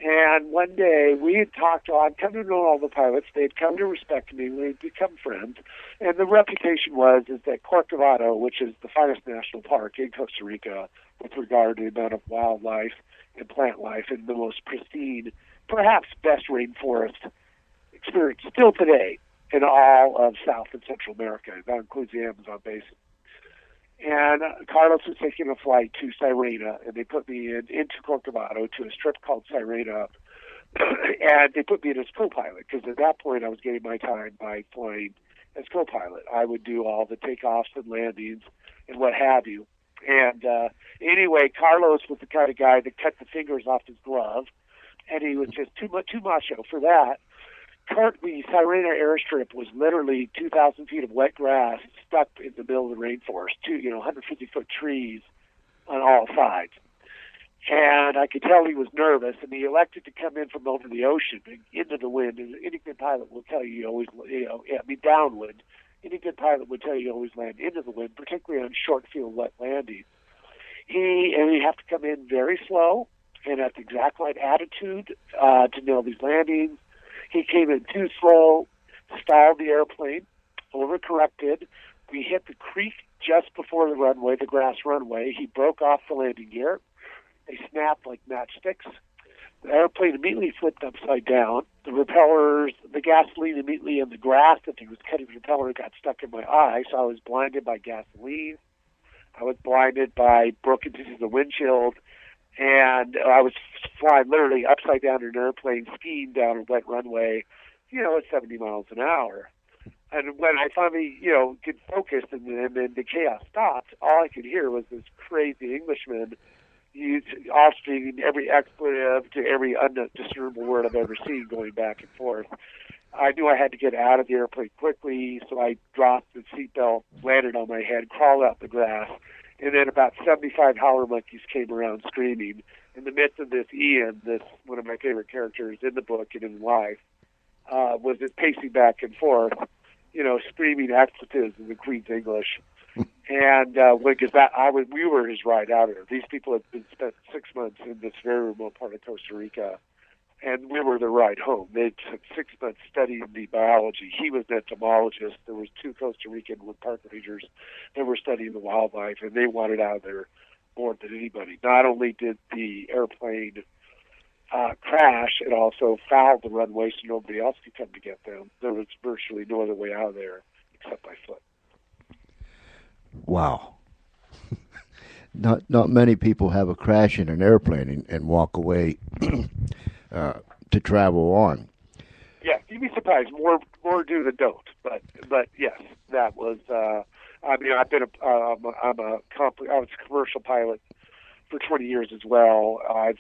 And one day, we had talked, I'd come to know all the pilots, they'd come to respect me, we'd become friends, and the reputation is that Corcovado, which is the finest national park in Costa Rica with regard to the amount of wildlife and plant life, and the most pristine, perhaps best rainforest experience still today in all of South and Central America. That includes the Amazon basin. And Carlos was taking a flight to Sirena, and they put me into Corcovado to a strip called Sirena, and they put me in as co-pilot, because at that point I was getting my time by flying as co-pilot. I would do all the takeoffs and landings and what have you. And anyway, Carlos was the kind of guy that cut the fingers off his glove, and he was just too macho for that. The Sirena airstrip was literally 2,000 feet of wet grass stuck in the middle of the rainforest, 150-foot trees on all sides. And I could tell he was nervous, and he elected to come in from over the ocean into the wind. And any good pilot will tell you always, downwind. Any good pilot would tell you always land into the wind, particularly on short field wet landings. You have to come in very slow and at the exact right attitude to nail these landings. He came in too slow, stalled the airplane, overcorrected. We hit the creek just before the runway, the grass runway. He broke off the landing gear. They snapped like matchsticks. The airplane immediately flipped upside down. The propellers, the gasoline immediately in the grass that he was cutting the propeller got stuck in my eye, so I was blinded by gasoline. I was blinded by broken pieces of the windshield. And I was flying literally upside down in an airplane, skiing down a wet runway, at 70 miles an hour. And when I finally, get focused and then the chaos stopped, all I could hear was this crazy Englishman speaking every expletive to every undiscernible word I've ever seen going back and forth. I knew I had to get out of the airplane quickly, so I dropped the seatbelt, landed on my head, crawled out the grass. And then about 75 howler monkeys came around screaming. In the midst of this, Ian, one of my favorite characters in the book and in life, was just pacing back and forth, screaming expletives in the Queen's English. And we were his ride out there. These people had been spent 6 months in this very remote part of Costa Rica, and we were the ride home. They took 6 months studying the biology. He was an entomologist. There was 2 Costa Rican park rangers that were studying the wildlife, and they wanted out of there more than anybody. Not only did the airplane crash, it also fouled the runway so nobody else could come to get them. There was virtually no other way out of there except by foot. Wow. Not many people have a crash in an airplane and walk away to travel on. Yeah, you'd be surprised. More do than don't. But yes, that was. I've been I was a commercial pilot for 20 years as well. I've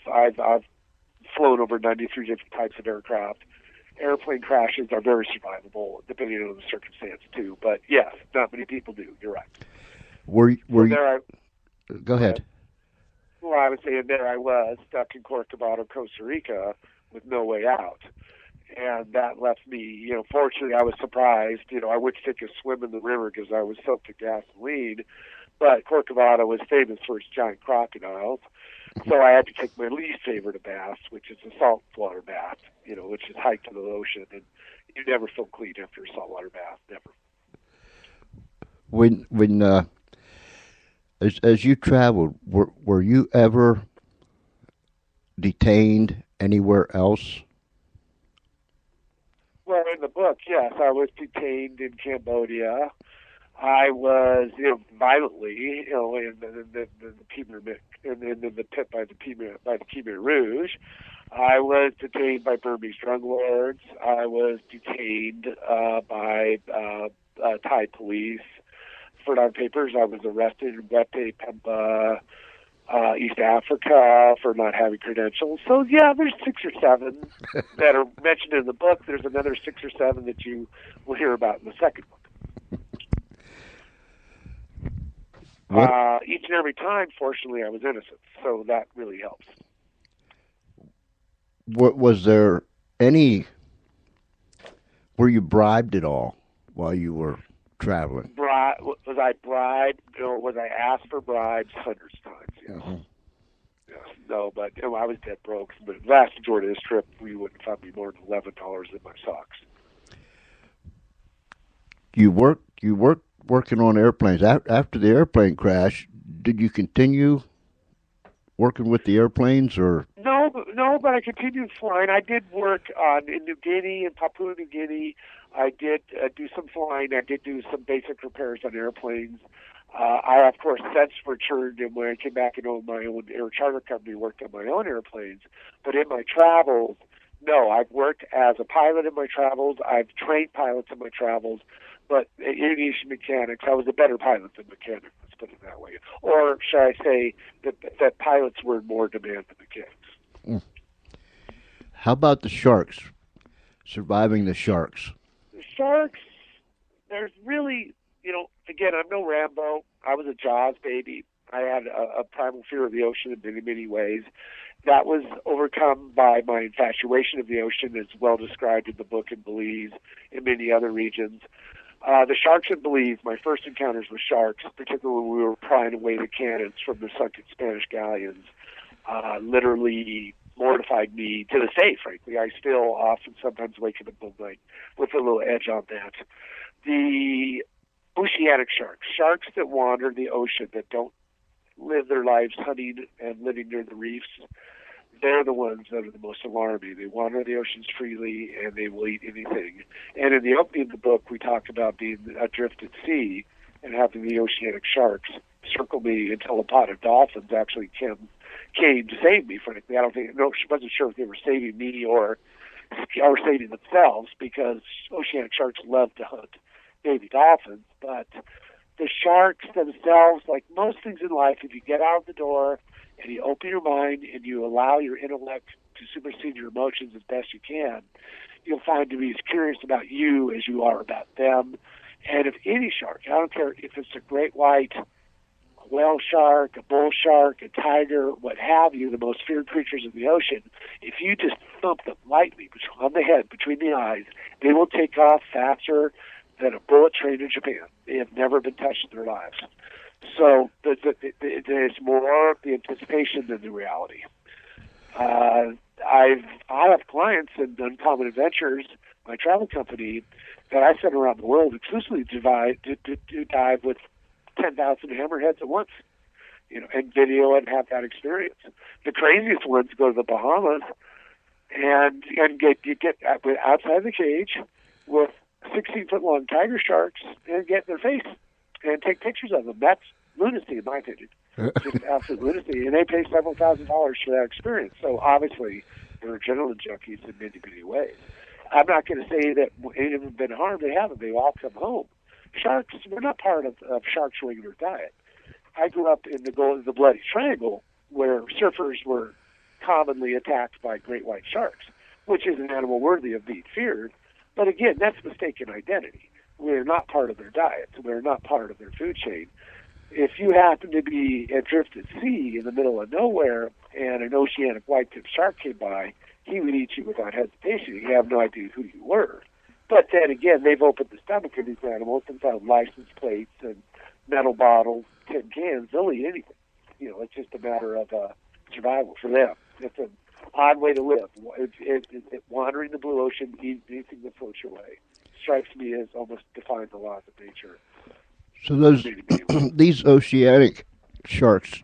flown over 93 different types of aircraft. Airplane crashes are very survivable, depending on the circumstance too. But yes, not many people do. You're right. Go ahead. Well, I was saying there I was stuck in Corcovado, Costa Rica, with no way out. And that left me, fortunately I was surprised. I went to take a swim in the river because I was soaked in gasoline. But Corcovado was famous for its giant crocodiles. So I had to take my least favorite of baths, which is a saltwater bath, which is hiked to the ocean. And you never feel clean after a saltwater bath, never. As you traveled, were you ever detained anywhere else? Well, in the book, yes, I was detained in Cambodia. I was, violently, in the pit by the Khmer Rouge. I was detained by Burmese drug lords. I was detained by Thai police for non-papers. I was arrested in Wete, Pemba, East Africa for not having credentials. So, yeah, there's 6 or 7 that are mentioned in the book. There's another 6 or 7 that you will hear about in the second book. Each and every time, fortunately, I was innocent, so that really helps. Was there any Were you bribed at all while you were traveling? Was I bribed or was I asked for bribes? Hundreds of times, yes. Mm-hmm. Yes. No, but I was dead broke. But the vast majority of this trip, we wouldn't find me more than $11 in my socks. You worked working on airplanes. After the airplane crash, did you continue working with the airplanes, or? No, but I continued flying. I did work in New Guinea and Papua New Guinea. I did do some flying. I did do some basic repairs on airplanes. I, of course, since returned, and when I came back and owned my own air charter company, worked on my own airplanes. But in my travels, no, I've worked as a pilot in my travels. I've trained pilots in my travels. But aviation mechanics, I was a better pilot than mechanic, let's put it that way. Or should I say that pilots were in more demand than mechanics. Mm. How about the sharks? Surviving the sharks? The sharks, there's really, again, I'm no Rambo. I was a Jaws baby. I had a primal fear of the ocean in many, many ways. That was overcome by my infatuation of the ocean, as well described in the book in Belize, in many other regions. The sharks in Belize, my first encounters with sharks, particularly when we were prying away the cannons from the sunken Spanish galleons, literally mortified me to this day, frankly. I still often sometimes wake up in the middle of the night with a little edge on that. The oceanic sharks that wander the ocean, that don't live their lives hunting and living near the reefs, they're the ones that are the most alarming. They wander the oceans freely, and they will eat anything. And in the opening of the book, we talked about being adrift at sea and having the oceanic sharks circle me until a pod of dolphins actually came to save me, frankly. I wasn't sure if they were saving me or saving themselves, because oceanic sharks love to hunt baby dolphins. But the sharks themselves, like most things in life, if you get out of the door and you open your mind and you allow your intellect to supersede your emotions as best you can, you'll find to be as curious about you as you are about them. And if any shark, I don't care if it's a great white, a whale shark, a bull shark, a tiger, what have you, the most feared creatures in the ocean, if you just thump them lightly on the head, between the eyes, they will take off faster than a bullet train in Japan. They have never been touched in their lives. So there's more the anticipation than the reality. I have clients in Uncommon Adventures, my travel company, that I send around the world exclusively to dive with 10,000 hammerheads at once, and video and have that experience. The craziest ones go to the Bahamas and get outside the cage with 16-foot-long tiger sharks and get in their face and take pictures of them. That's lunacy, in my opinion. Just absolute lunacy. And they pay several $1,000s for that experience. So obviously, they're adrenaline junkies in many, many ways. I'm not going to say that any of them have been harmed. They haven't. They've all come home. Sharks, we're not part of sharks' regular diet. I grew up in the Bloody Triangle, where surfers were commonly attacked by great white sharks, which is an animal worthy of being feared. But again, that's mistaken identity. We're not part of their diet. We're not part of their food chain. If you happen to be adrift at sea in the middle of nowhere and an oceanic white-tipped shark came by, he would eat you without hesitation. You have no idea who you were. But then again, they've opened the stomach of these animals and found license plates and metal bottles, tin cans. They'll eat anything. It's just a matter of survival for them. It's an odd way to live. Wandering the blue ocean, eating anything that floats your way, strikes me as almost defying the laws of nature. So these oceanic sharks,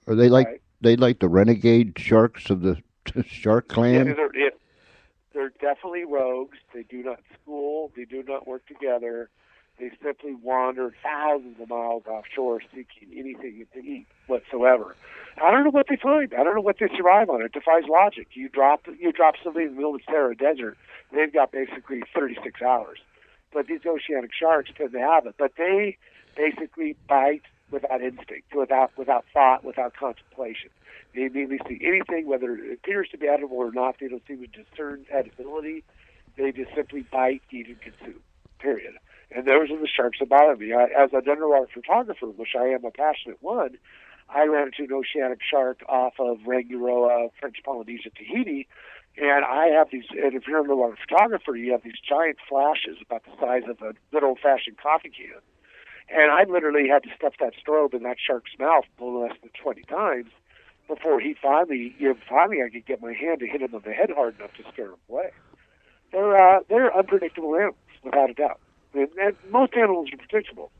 are they like the renegade sharks of the shark clan? Yeah, they're definitely rogues. They do not school. They do not work together. They simply wander thousands of miles offshore seeking anything to eat whatsoever. I don't know what they find. I don't know what they survive on. It defies logic. You drop somebody in the middle of the Sahara Desert, they've got basically 36 hours. But these oceanic sharks tend to have it. But they basically bite without instinct, without thought, without contemplation. They immediately see anything, whether it appears to be edible or not. They don't seem to discern edibility. They just simply bite, eat, and consume, period. And those are the sharks that bother me. As an underwater photographer, which I am a passionate one, I ran into an oceanic shark off of Rangiroa, French Polynesia, Tahiti, And I have these, and if you're a photographer, you have these giant flashes about the size of a good old-fashioned coffee can. And I literally had to stuff that strobe in that shark's mouth no less than 20 times before he finally I could get my hand to hit him on the head hard enough to scare him away. They're unpredictable animals, without a doubt. And most animals are predictable,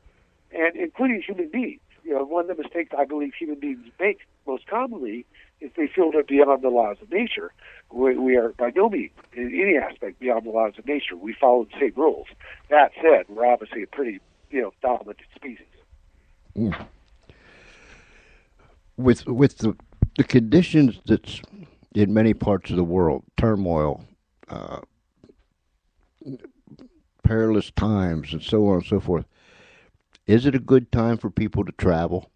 and including human beings. One of the mistakes I believe human beings make most commonly is they feel they're beyond the laws of nature. We are by no means, in any aspect, beyond the laws of nature. We follow the same rules. That said, we're obviously a pretty, dominant species. Mm. With the conditions that's in many parts of the world, turmoil, perilous times, and so on and so forth, is it a good time for people to travel?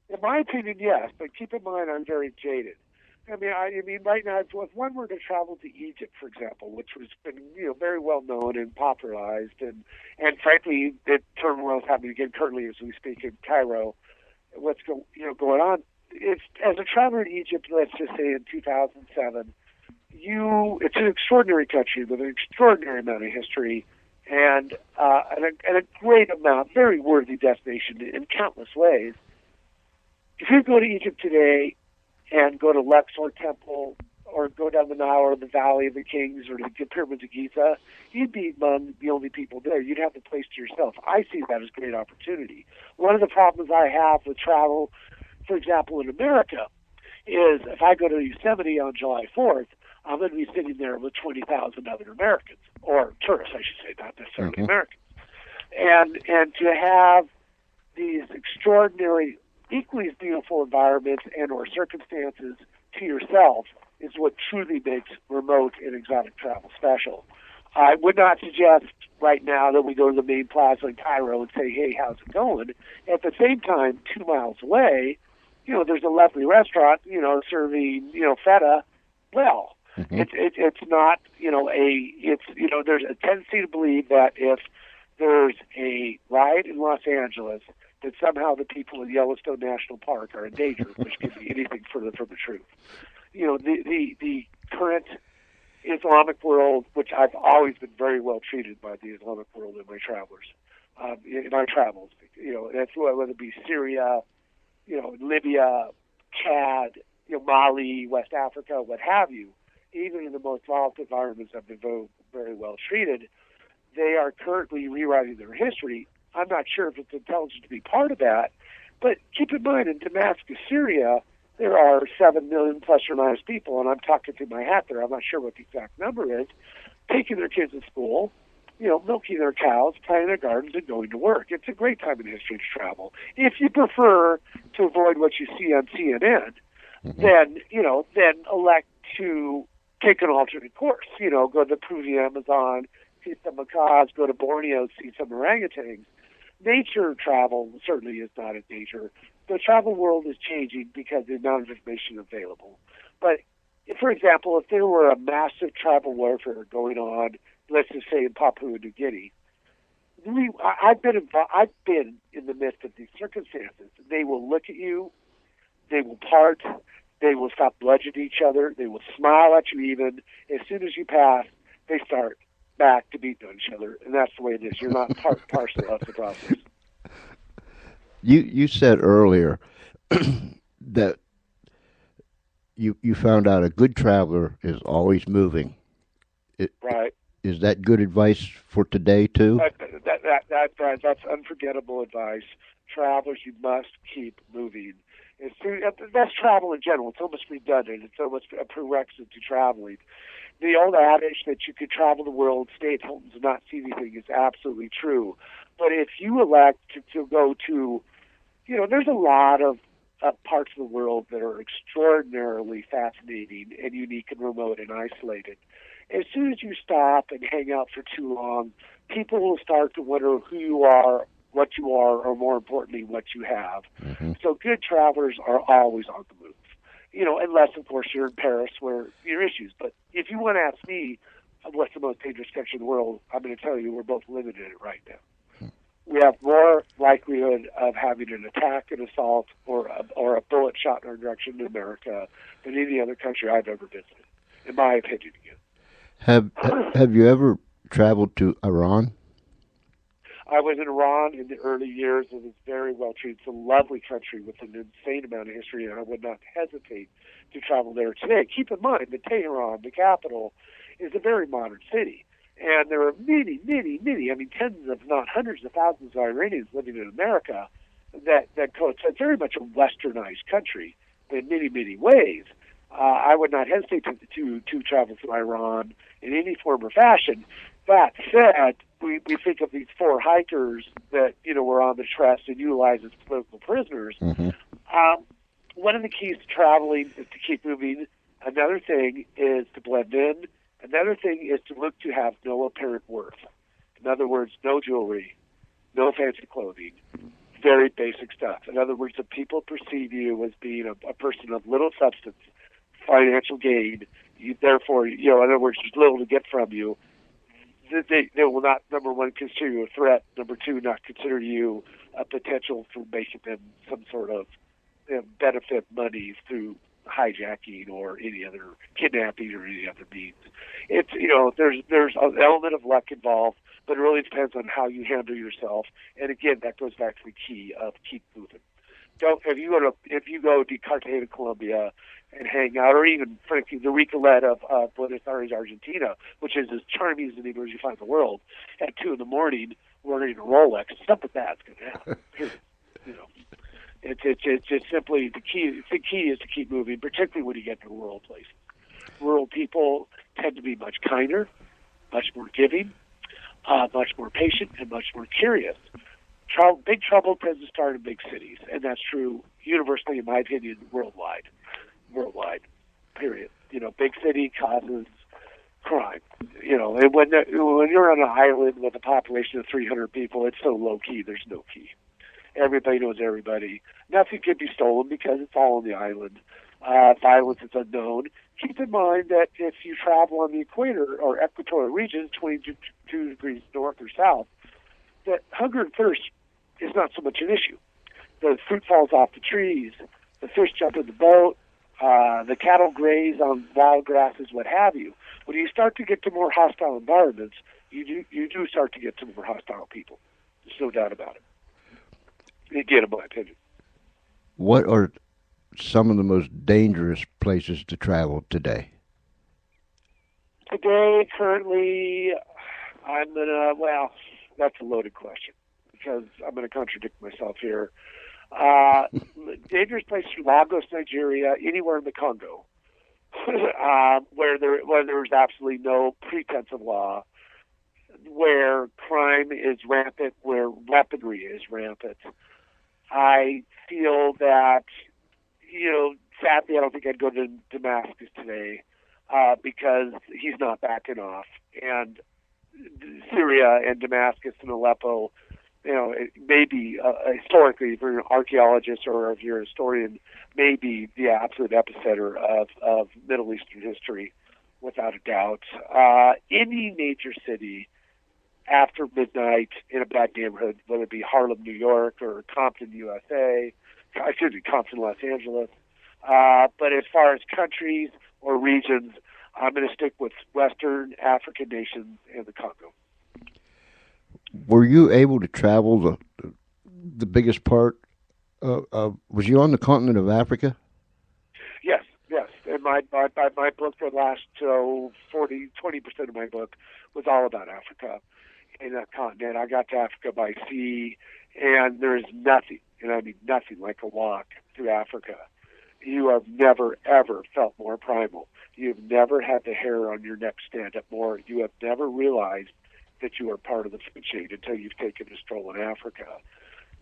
In my opinion, yes, but keep in mind I'm very jaded. I mean, right now, if one were to travel to Egypt, for example, which has been, very well known and popularized, and frankly, the turmoil is happening again currently as we speak in Cairo. What's going on? It's as a traveler in Egypt, let's just say in 2007, it's an extraordinary country with an extraordinary amount of history and a great amount, very worthy destination in countless ways. If you go to Egypt today and go to Luxor Temple or go down the Nile or the Valley of the Kings or the Pyramids of Giza, you'd be among the only people there. You'd have the place to yourself. I see that as a great opportunity. One of the problems I have with travel, for example, in America, is if I go to Yosemite on July 4th, I'm going to be sitting there with 20,000 other Americans, or tourists, I should say, not necessarily Americans. And to have these extraordinary, equally as beautiful environments and or circumstances to yourself is what truly makes remote and exotic travel special. I would not suggest right now that we go to the main plaza in Cairo and say, hey, how's it going? At the same time, 2 miles away, there's a lovely restaurant, serving, feta. Well, it's not, there's a tendency to believe that if there's a riot in Los Angeles, that somehow the people in Yellowstone National Park are in danger, which could be anything further from the truth. The current Islamic world, which I've always been very well treated by the Islamic world in my travels, that's whether it be Syria, Libya, Chad, Mali, West Africa, what have you. Even in the most volatile environments, I've been very, very well treated. They are currently rewriting their history. I'm not sure if it's intelligent to be part of that, but keep in mind, in Damascus, Syria, there are 7 million plus or minus people, and I'm talking through my hat there. I'm not sure what the exact number is, taking their kids to school, milking their cows, planting their gardens, and going to work. It's a great time in history to travel. If you prefer to avoid what you see on CNN, then elect to take an alternate course. Go to the Peruvian Amazon, see some macaws, go to Borneo, see some orangutans. Nature travel certainly is not in danger. The travel world is changing because of the amount of information available. But, for example, if there were a massive travel warfare going on, let's just say in Papua New Guinea, I've been in the midst of these circumstances. They will look at you, they will part, they will stop bludgeoning each other, they will smile at you even. As soon as you pass, they start back to beat on each other, and that's the way it is. You're not part parcel of the process. You said earlier that you found out a good traveler is always moving. Right. Is that good advice for today too? That's unforgettable advice. Travelers, you must keep moving. That's travel in general. It's almost redundant. It's almost a prerequisite to traveling. The old adage that you could travel the world, stay at home, and not see anything is absolutely true. But if you elect to go to, there's a lot of parts of the world that are extraordinarily fascinating and unique and remote and isolated. As soon as you stop and hang out for too long, people will start to wonder who you are, what you are, or more importantly, what you have. So good travelers are always on the move. Unless, of course, you're in Paris where your issues. But if you want to ask me what's the most dangerous country in the world, I'm going to tell you we're both living in it right now. We have more likelihood of having an attack, an assault, or a bullet shot in our direction in America than any other country I've ever visited. in my opinion. Have you ever traveled to Iran? I was in Iran in the early years and was very well treated. It's a lovely country with an insane amount of history, and I would not hesitate to travel there today. Keep in mind that Tehran, the capital, is a very modern city. And there are many, tens of not hundreds of thousands of Iranians living in America that go. It's very much a westernized country in many ways. I would not hesitate to travel to Iran in any form or fashion. That said, we think of these 4 hikers that were on the trest and utilized as political prisoners. Mm-hmm. One of the keys to traveling is to keep moving. Another thing is to blend in. Another thing is to look to have no apparent worth. In other words, no jewelry, no fancy clothing, very basic stuff. In other words, if people perceive you as being a person of little substance, financial gain, therefore, in other words, there's little to get from you, they will not, number one, consider you a threat, number two, not consider you a potential for making them some sort of benefit money through hijacking or any other kidnapping or any other means. It's there's an element of luck involved, but it really depends on how you handle yourself. And again, that goes back to the key of keep moving. If you go to Cartagena, Colombia, and hang out, or even frankly the Recollet of Buenos Aires, Argentina, which is as charming as anywhere you find in the world, at 2 a.m. wearing a Rolex, stuff like that's going to happen. It's just simply the key. The key is to keep moving, particularly when you get to rural places. Rural people tend to be much kinder, much more giving, much more patient, and much more curious. Big trouble tends to start in big cities, and that's true universally, in my opinion, worldwide. Period. Big city causes crime. And when you're on an island with a population of 300 people, it's so low key. There's no key. Everybody knows everybody. Nothing can be stolen because it's all on the island. Violence is unknown. Keep in mind that if you travel on the equator or equatorial region, 22 degrees north or south, that hunger and thirst is not so much an issue. The fruit falls off the trees, the fish jump in the boat, the cattle graze on wild grasses, what have you. When you start to get to more hostile environments, you do start to get to more hostile people. There's no doubt about it. Again, in my opinion. What are some of the most dangerous places to travel today? Today, currently, that's a loaded question because I'm going to contradict myself here. Dangerous places: Lagos, Nigeria, anywhere in the Congo, where there's absolutely no pretense of law, where crime is rampant, where weaponry is rampant. I feel that, sadly, I don't think I'd go to Damascus today because he's not backing off. And Syria and Damascus and Aleppo, it may be historically, if you're an archaeologist or if you're a historian, may be the absolute epicenter of Middle Eastern history, without a doubt. Any major city after midnight in a bad neighborhood, whether it be Harlem, New York, or Compton, Compton, Los Angeles. But as far as countries or regions, I'm going to stick with Western African nations and the Congo. Were you able to travel the biggest part was you on the continent of Africa? Yes. And my book for the last 20% of my book was all about Africa and that continent. I got to Africa by sea, and there is nothing, and I mean nothing, like a walk through Africa. You have never, ever felt more primal. You've never had the hair on your neck stand up more. You have never realized that you are part of the food chain until you've taken a stroll in Africa.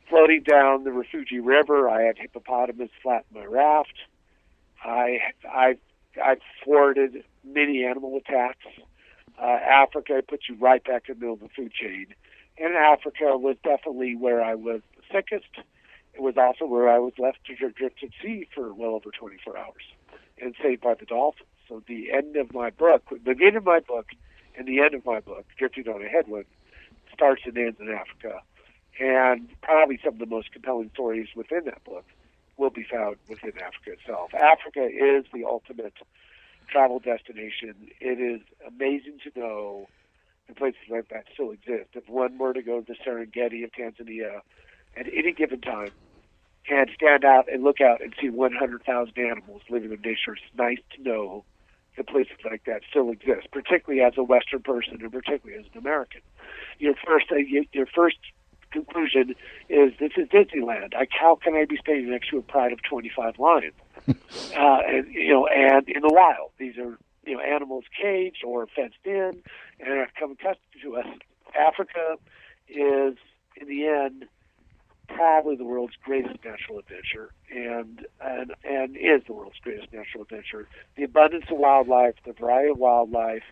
Floating down the Rufiji River, I had hippopotamus flatten my raft. I've thwarted many animal attacks. Africa puts you right back in the middle of the food chain. And Africa was definitely where I was the sickest. It was also where I was left to drift at sea for well over 24 hours and saved by the dolphins. So the end of my book, the beginning of my book and the end of my book, Drifting on a Headwind, starts and ends in Africa. And probably some of the most compelling stories within that book will be found within Africa itself. Africa is the ultimate travel destination, it is amazing to know that places like that still exist. If one were to go to the Serengeti of Tanzania at any given time and stand out and look out and see 100,000 animals living in nature, it's nice to know that places like that still exist, particularly as a Western person and particularly as an American. Your first conclusion is, this is Disneyland. How can I be standing next to a pride of 25 lions? And in the wild, these are animals caged or fenced in and have come accustomed to us. Africa is, in the end, probably the world's greatest natural adventure, and is the world's greatest natural adventure. The abundance of wildlife, the variety of wildlife,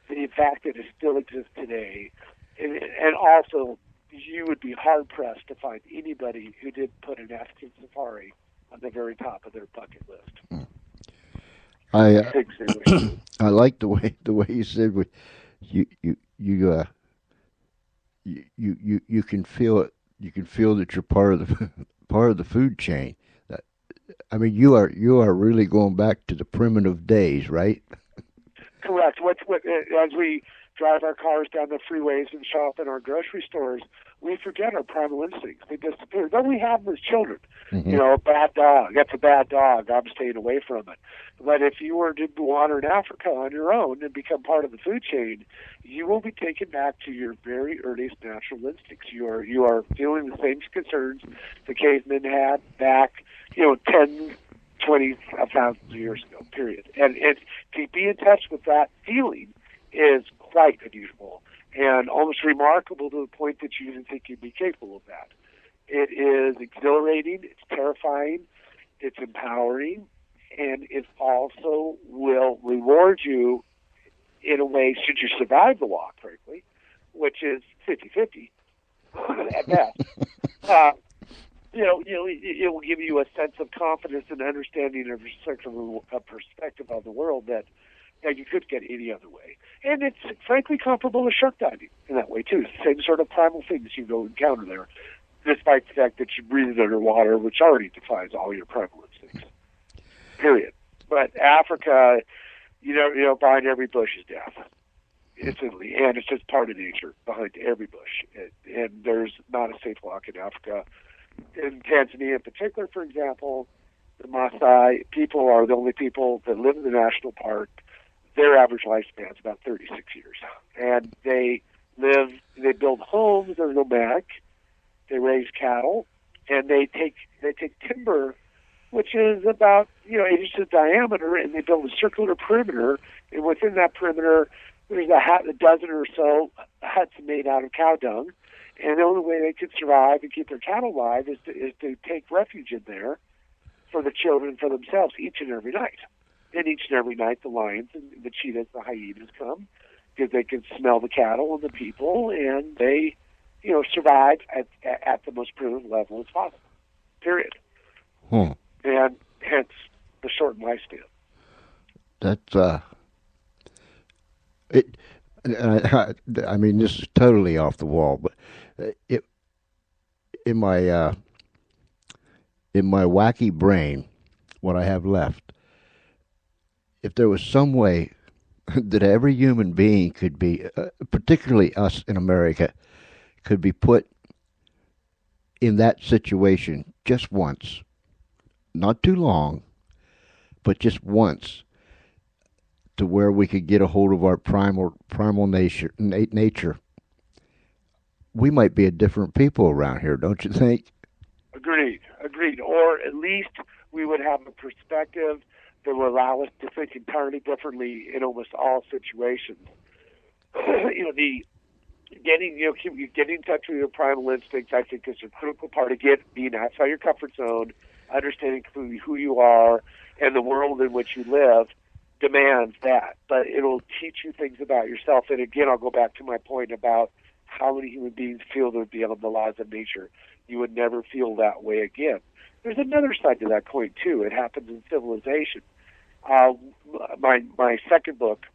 the fact that it still exists today, and also you would be hard-pressed to find anybody who did put an African safari on the very top of their bucket list. I like the way you said you can feel it. You can feel that you're part of the food chain. I mean, you are really going back to the primitive days, right? Correct. As we drive our cars down the freeways and shop in our grocery stores, we forget our primal instincts. They disappear. Then we have them as children. Mm-hmm. A bad dog. That's a bad dog. I'm staying away from it. But if you were to wander in Africa on your own and become part of the food chain, you will be taken back to your very earliest natural instincts. You are feeling the same concerns the cavemen had back, 10, 20, 1,000 years ago, period. And to be in touch with that feeling is quite unusual and almost remarkable to the point that you didn't think you'd be capable of that. It is exhilarating, it's terrifying, it's empowering, and it also will reward you in a way, should you survive the walk, frankly, which is 50-50 at best. It will give you a sense of confidence and understanding of a perspective of the world that you could get any other way. And it's frankly comparable to shark diving in that way, too. It's the same sort of primal things you go encounter there, despite the fact that you breathe underwater, which already defies all your primal instincts. Period. But Africa, behind every bush is death. Instantly. And it's just part of nature behind every bush. And there's not a safe walk in Africa. In Tanzania in particular, for example, the Maasai people are the only people that live in the national park. Their average lifespan is about 36 years. And they build homes, they're nomadic, they raise cattle, and they take timber, which is about 8 inches in diameter, and they build a circular perimeter, and within that perimeter there's a dozen or so huts made out of cow dung, and the only way they can survive and keep their cattle alive is to take refuge in there for the children, for themselves, each and every night. And each and every night the lions and the cheetahs, the hyenas come because they can smell the cattle and the people, and they, survive at the most primitive level as possible. Period. And hence the shortened lifespan. That's it. I mean, this is totally off the wall, but in my wacky brain, what I have left, if there was some way that every human being could be, particularly us in America, could be put in that situation just once, not too long, but just once, to where we could get a hold of our primal nature, we might be a different people around here, don't you think? Agreed. Or at least we would have a perspective that will allow us to think entirely differently in almost all situations. Getting in touch with your primal instincts, I think, is a critical part. Again, being outside your comfort zone, understanding completely who you are and the world in which you live demands that. But it'll teach you things about yourself. And again, I'll go back to my point about how many human beings feel they're beyond the laws of nature. You would never feel that way again. There's another side to that coin, too. It happens in civilization. My second book,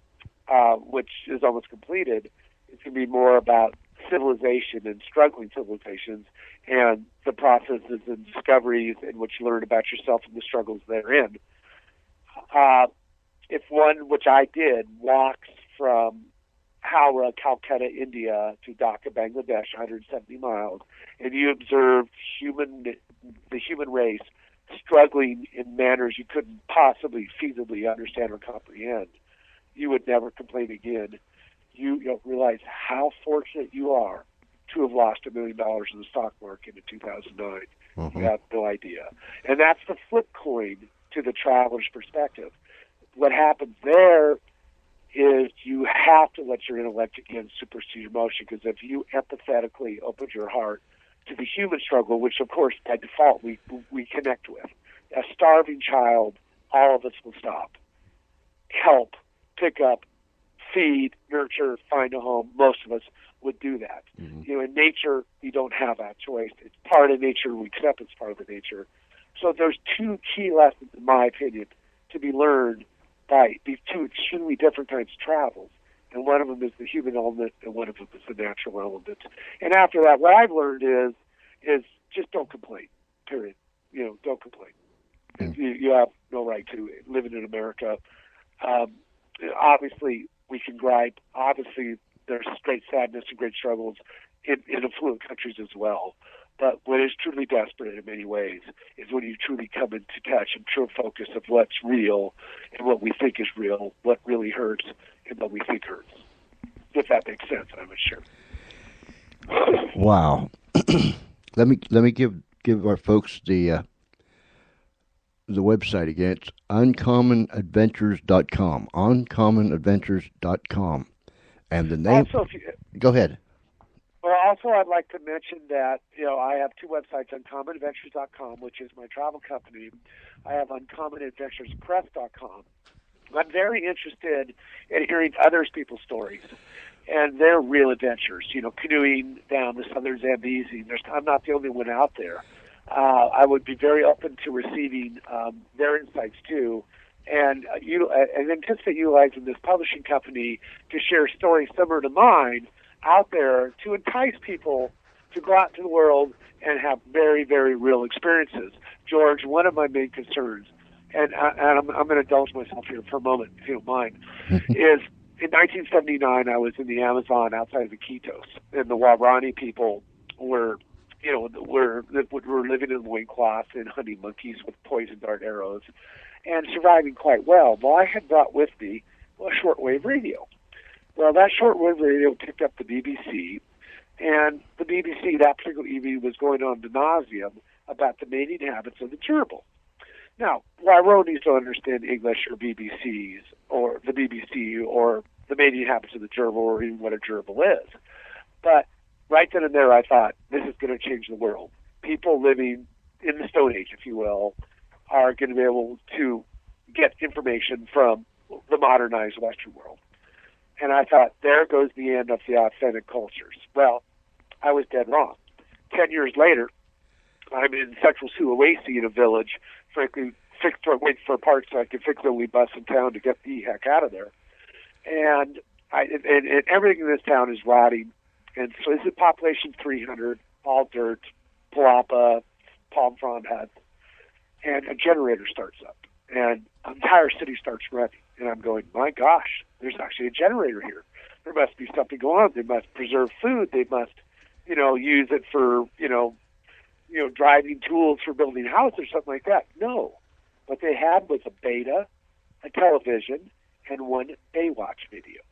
which is almost completed, is going to be more about civilization and struggling civilizations and the processes and discoveries in which you learn about yourself and the struggles therein. if one, which I did, walks from Howrah, Calcutta, India to Dhaka, Bangladesh, 170 miles, and you observe the human race struggling in manners you couldn't possibly feasibly understand or comprehend, you would never complain again. You don't realize how fortunate you are to have lost $1 million in the stock market in 2009. Mm-hmm. You have no idea. And that's the flip coin to the traveler's perspective. What happens there is you have to let your intellect again supersede emotion, because if you empathetically open your heart to the human struggle, which of course by default we connect with, a starving child, all of us will stop, help, pick up, feed, nurture, find a home. Most of us would do that. Mm-hmm. You know, in nature, you don't have that choice. It's part of nature. We accept it's part of the nature. So there's two key lessons, in my opinion, to be learned by these two extremely different kinds of travels. And one of them is the human element, and one of them is the natural element. And after that, what I've learned is just don't complain, period. You know, don't complain. Mm-hmm. You have no right to living in America. Obviously, we can gripe. Obviously, there's great sadness and great struggles in affluent countries as well. But what is truly desperate in many ways is when you truly come into touch and true focus of what's real and what we think is real, what really hurts and what we think hurts. If that makes sense, I'm not sure. Wow. let me give our folks the website again. It's uncommonadventures.com. Uncommonadventures.com. And the name... Also, go ahead. Well, also, I'd like to mention that, you know, I have two websites, uncommonadventures.com, which is my travel company. I have uncommonadventurespress.com. I'm very interested in hearing other people's stories and their real adventures, you know, canoeing down the southern Zambezi. I'm not the only one out there. I would be very open to receiving their insights, too, and anticipate utilizing this publishing company to share stories similar to mine out there to entice people to go out to the world and have very, very real experiences. George, one of my main concerns, and I'm going to indulge myself here for a moment, if you don't mind, is in 1979 I was in the Amazon outside of Iquitos, and the Waorani people were living in loincloths and hunting monkeys with poison dart arrows and surviving quite well. Well, I had brought with me a shortwave radio. Well, that shortwave radio picked up the BBC, and the BBC that particular evening was going on ad nauseum about the mating habits of the gerbil. Now, Waoronis don't understand English or BBCs or the BBC or the mating habits of the gerbil or even what a gerbil is. But right then and there, I thought, this is going to change the world. People living in the Stone Age, if you will, are going to be able to get information from the modernized Western world. And I thought, there goes the end of the authentic cultures. Well, I was dead wrong. 10 years later, I'm in Central Sulawesi in a village, frankly, waiting for parts so I could fix the only bus in town to get the heck out of there. And everything in this town is rotting. And so this is population 300, all dirt, palapa, palm frond huts. And a generator starts up. And an entire city starts running. And I'm going, my gosh, there's actually a generator here. There must be something going on. They must preserve food. They must, use it for, driving tools for building houses or something like that. No. What they had was a beta, a television, and one Baywatch video.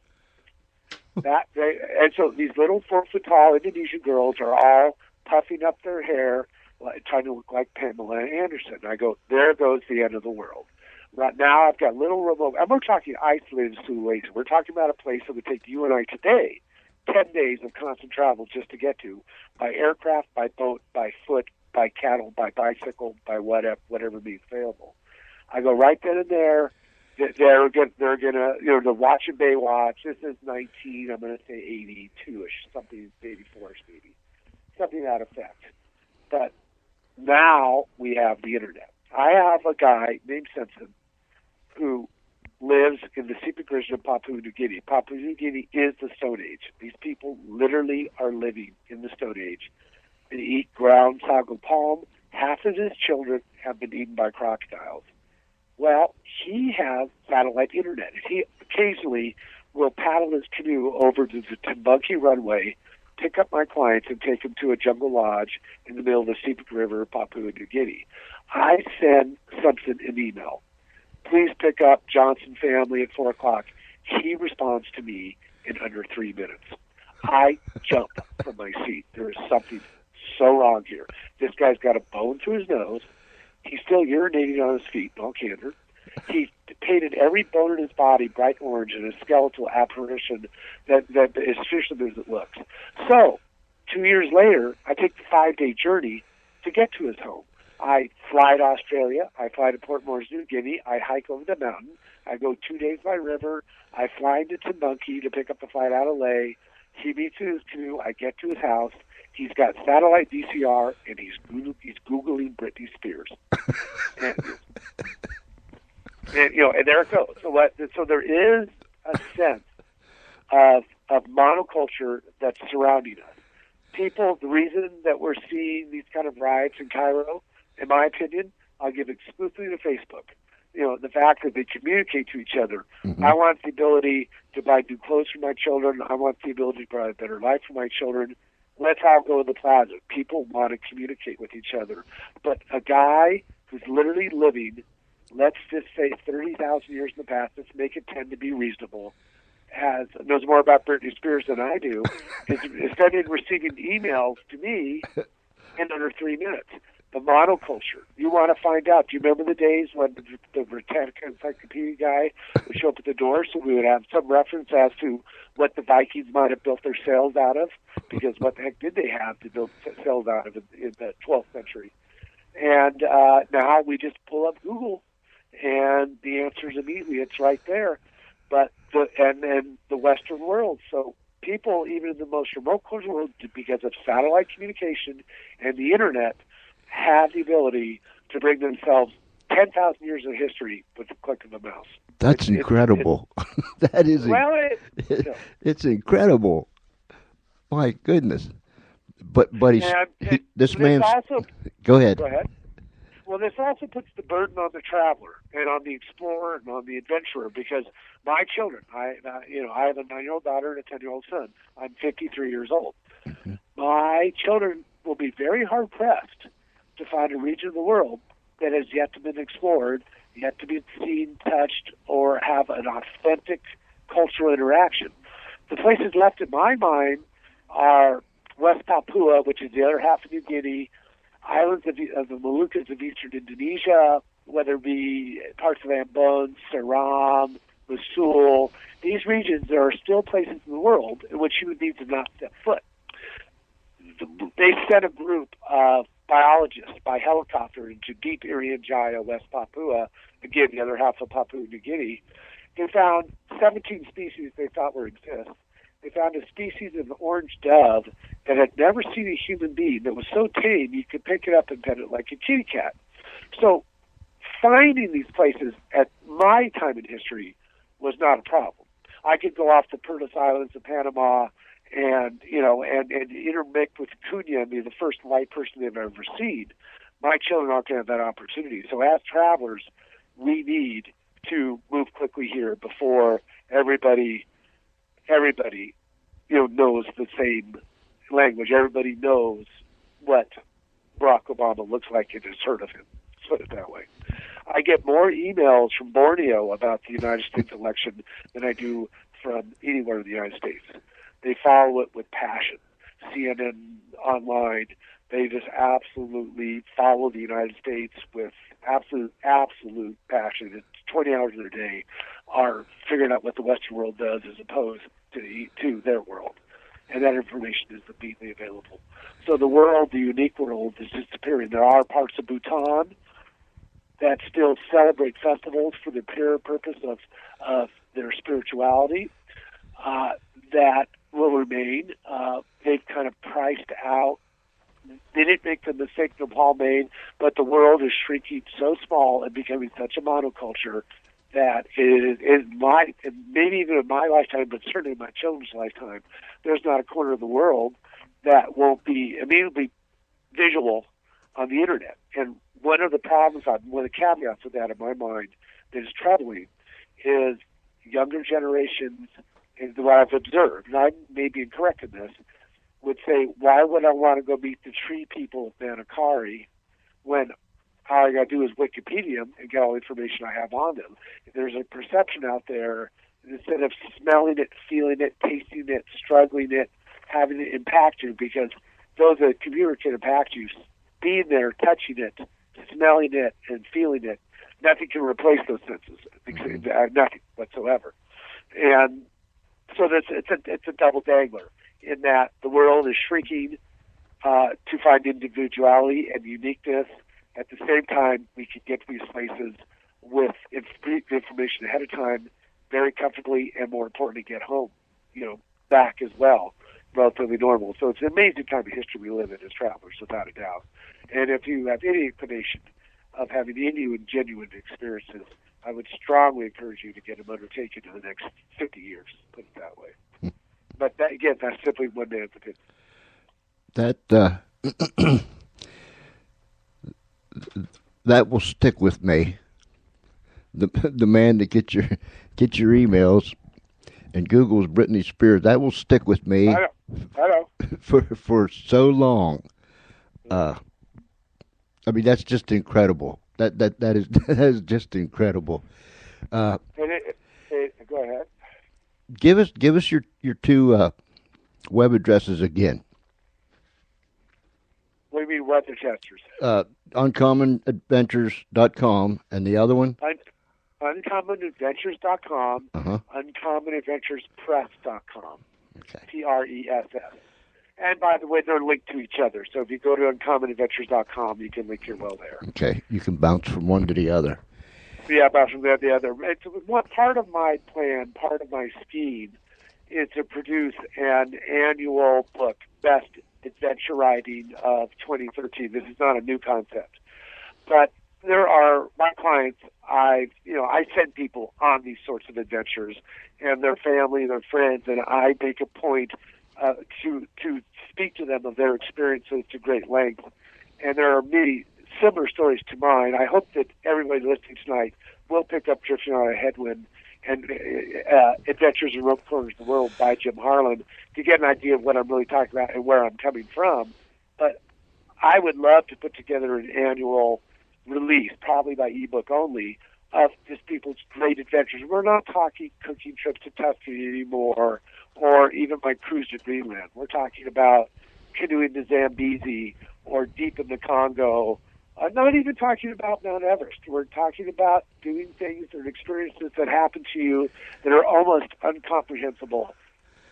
And so these little 4-foot-tall Indonesian girls are all puffing up their hair, trying to look like Pamela Anderson. I go, there goes the end of the world. Right now, I've got little remote, and we're talking isolated Sulawesi. We're talking about a place that would take you and I today 10 days of constant travel just to get to, by aircraft, by boat, by foot, by cattle, by bicycle, by whatever means available. I go right then and there. They're gonna, they're watching Baywatch. This is 19, I'm gonna say 82-ish, something, 84-ish maybe, something to that effect. But now we have the internet. I have a guy named Simpson who lives in the Sepik region of Papua New Guinea. Papua New Guinea is the Stone Age. These people literally are living in the Stone Age. They eat ground sago palm. Half of his children have been eaten by crocodiles. Well, he has satellite internet. He occasionally will paddle his canoe over to the Timbuktu runway, pick up my clients, and take them to a jungle lodge in the middle of the Sepik River, Papua New Guinea. I send Simpson an email. Please pick up Johnson family at 4 o'clock. He responds to me in under 3 minutes. I jump from my seat. There is something so wrong here. This guy's got a bone through his nose. He's still urinating on his feet, no candor. He painted every bone in his body bright orange in a skeletal apparition that is fearsome as it looks. So, 2 years later, I take the 5-day journey to get to his home. I fly to Australia. I fly to Port Moresby, New Guinea. I hike over the mountain. I go 2 days by river. I fly into Timbuktu to pick up the flight out of Leh. He meets in his canoe. I get to his house. He's got satellite VCR, and he's Googling Britney Spears. and there it goes. So there is a sense of monoculture that's surrounding us. People, the reason that we're seeing these kind of riots in Cairo, in my opinion, I'll give exclusively to Facebook. The fact that they communicate to each other. Mm-hmm. I want the ability to buy new clothes for my children. I want the ability to provide a better life for my children. Let's all go to the plaza. People want to communicate with each other. But a guy who's literally living, let's just say 30,000 years in the past, let's make it 10 to be reasonable, knows more about Britney Spears than I do, is started receiving emails to me in under 3 minutes. The monoculture. You want to find out. Do you remember the days when the Britannica Encyclopedia guy would show up at the door, so we would have some reference as to what the Vikings might have built their sails out of? Because what the heck did they have to build sails out of in the 12th century? And now we just pull up Google, and the answer is immediately. It's right there. But the Western world. So people, even in the most remote corners of the world, because of satellite communication and the internet, have the ability to bring themselves 10,000 years of history with the click of a mouse. That's incredible. That is. Well, it's incredible. My goodness. But this man's. Also, go ahead. Go ahead. Well, this also puts the burden on the traveler and on the explorer and on the adventurer, because my children, I have a 9-year-old daughter and a 10-year-old son. I'm 53 years old. Mm-hmm. My children will be very hard pressed to find a region of the world that has yet to be explored, yet to be seen, touched, or have an authentic cultural interaction. The places left in my mind are West Papua, which is the other half of New Guinea, islands of the Moluccas of eastern Indonesia, whether it be parts of Ambon, Seram, Mosul. These regions, there are still places in the world in which you would need to not step foot. They sent a group of biologists by helicopter into deep Irian Jaya, West Papua, again, the other half of Papua New Guinea. They found 17 species they thought were exist. They found a species of orange dove that had never seen a human being, that was so tame you could pick it up and pet it like a kitty cat. So finding these places at my time in history was not a problem. I could go off the Perlas Islands of Panama and intermix with Cunha and be the first white person they've ever seen. My children aren't going to have that opportunity. So as travelers, we need to move quickly here before everybody knows the same language. Everybody knows what Barack Obama looks like and has heard of him. Let's put it that way. I get more emails from Borneo about the United States election than I do from anywhere in the United States. They follow it with passion. CNN online, they just absolutely follow the United States with absolute passion. It's 20 hours of their day are figuring out what the Western world does as opposed to their world. And that information is immediately available. So the world, the unique world, is disappearing. There are parts of Bhutan that still celebrate festivals for the pure purpose of their spirituality. That will remain. They've kind of priced out. They didn't make the mistake Nepal made, but the world is shrinking so small and becoming such a monoculture that maybe even in my lifetime, but certainly in my children's lifetime, there's not a corner of the world that won't be immediately visual on the internet. And one of the problems, one of the caveats of that in my mind, that is troubling is younger generations, and what I've observed, and I may be incorrect in this, would say, why would I want to go meet the tree people of Manakari when all I got to do is Wikipedia them and get all the information I have on them? There's a perception out there, instead of smelling it, feeling it, tasting it, struggling it, having it impact you, because though the computer can impact you, being there, touching it, smelling it, and feeling it, nothing can replace those senses. Nothing whatsoever. And so it's a double dangler in that the world is shrinking to find individuality and uniqueness. At the same time, we can get to these places with information ahead of time very comfortably, and more importantly, get home, back as well, relatively normal. So it's an amazing time of history we live in as travelers, without a doubt. And if you have any inclination of having any genuine experiences, I would strongly encourage you to get them undertaken in the next 50 years, put it that way. But again, that's simply one man's opinion. That will stick with me. The man that gets your emails and Google's Britney Spears, that will stick with me. I know. for so long. I mean, that's just incredible. That is just incredible. Go ahead. Give us your two web addresses again. What do you mean web addresses? UncommonAdventures.com, and the other one? UncommonAdventures.com, UncommonAdventuresPress.com. Okay. PRESS. And by the way, they're linked to each other. So if you go to UncommonAdventures.com, you can link your well there. Okay. You can bounce from one to the other. Yeah, bounce from one to the other. It's one part of my plan, part of my scheme, is to produce an annual book, Best Adventure Writing of 2013. This is not a new concept. But there are my clients. I send people on these sorts of adventures, and their family, their friends, and I make a point to speak to them of their experiences to great length. And there are many similar stories to mine. I hope that everybody listening tonight will pick up Drifting on a Headwind and Adventures in Remote Corners of the World by Jim Harlan to get an idea of what I'm really talking about and where I'm coming from. But I would love to put together an annual release, probably by ebook only, of just people's great adventures. We're not talking cooking trips to Tuscany anymore, or even my cruise to Greenland. We're talking about canoeing to Zambezi or deep in the Congo. Not even talking about Mount Everest. We're talking about doing things and experiences that happen to you that are almost incomprehensible.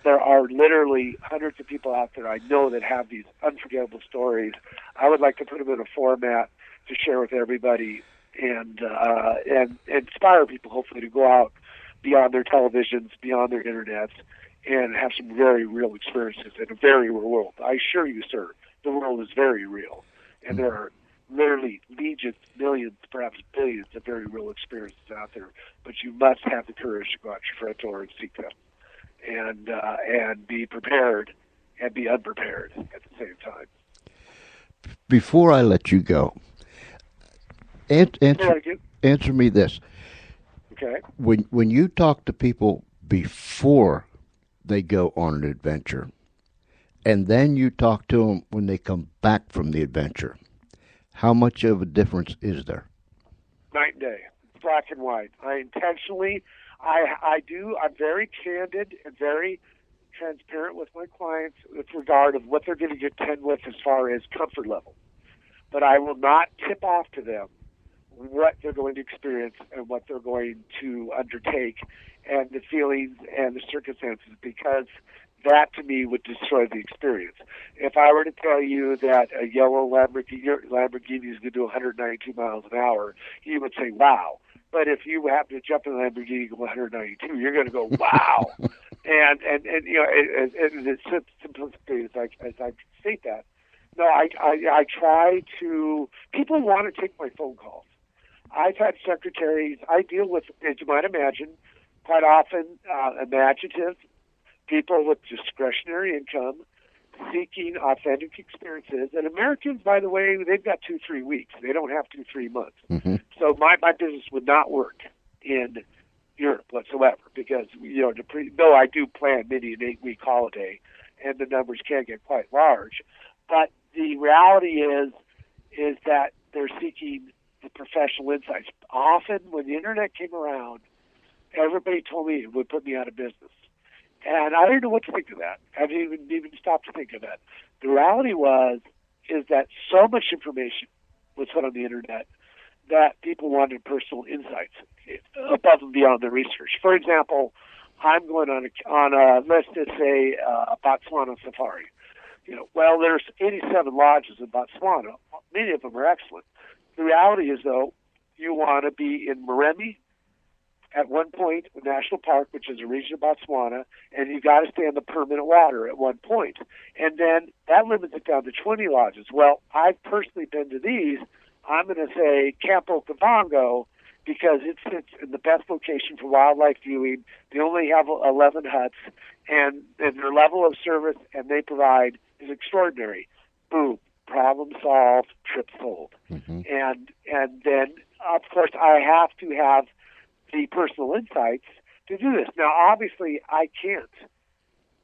There are literally hundreds of people out there I know that have these unforgettable stories. I would like to put them in a format to share with everybody and inspire people, hopefully, to go out beyond their televisions, beyond their internets, and have some very real experiences in a very real world. I assure you, sir, the world is very real, and there are literally legions, millions, perhaps billions of very real experiences out there. But you must have the courage to go out your front door and seek them, and be prepared and be unprepared at the same time. Before I let you go, answer me this. Okay. When you talk to people before they go on an adventure, and then you talk to them when they come back from the adventure, how much of a difference is there? Night and day, black and white. I'm very candid and very transparent with my clients with regard of what they're going to get contend with as far as comfort level. But I will not tip off to them what they're going to experience and what they're going to undertake and the feelings and the circumstances, because that to me would destroy the experience. If I were to tell you that a yellow Lamborghini is going to do 192 miles an hour, you would say, wow. But if you happen to jump in a Lamborghini and go 192, you're going to go, wow. and it's simplicity as I state that. No, I try to, people want to take my phone calls. I've had secretaries, I deal with, as you might imagine, quite often imaginative people with discretionary income seeking authentic experiences. And Americans, by the way, they've got 2-3 weeks. They don't have 2-3 months. Mm-hmm. So my business would not work in Europe whatsoever, because though I do plan many an 8-week holiday, and the numbers can get quite large, but the reality is that they're seeking the professional insights. Often, when the internet came around, everybody told me it would put me out of business, and I didn't know what to think of that. I didn't even stop to think of that. The reality is that so much information was put on the internet that people wanted personal insights above and beyond the research. For example, I'm going on a let's just say a Botswana safari. Well, there's 87 lodges in Botswana. Many of them are excellent. The reality is, though, you want to be in Moremi at one point, a national park, which is a region of Botswana, and you got to stay in the permanent water at one point. And then that limits it down to 20 lodges. Well, I've personally been to these. I'm going to say Campo Kavango, because it sits in the best location for wildlife viewing. They only have 11 huts, and their level of service and they provide is extraordinary. Boom, problem solved, trip sold. Mm-hmm. And then, of course, I have to have the personal insights to do this. Now, obviously, I can't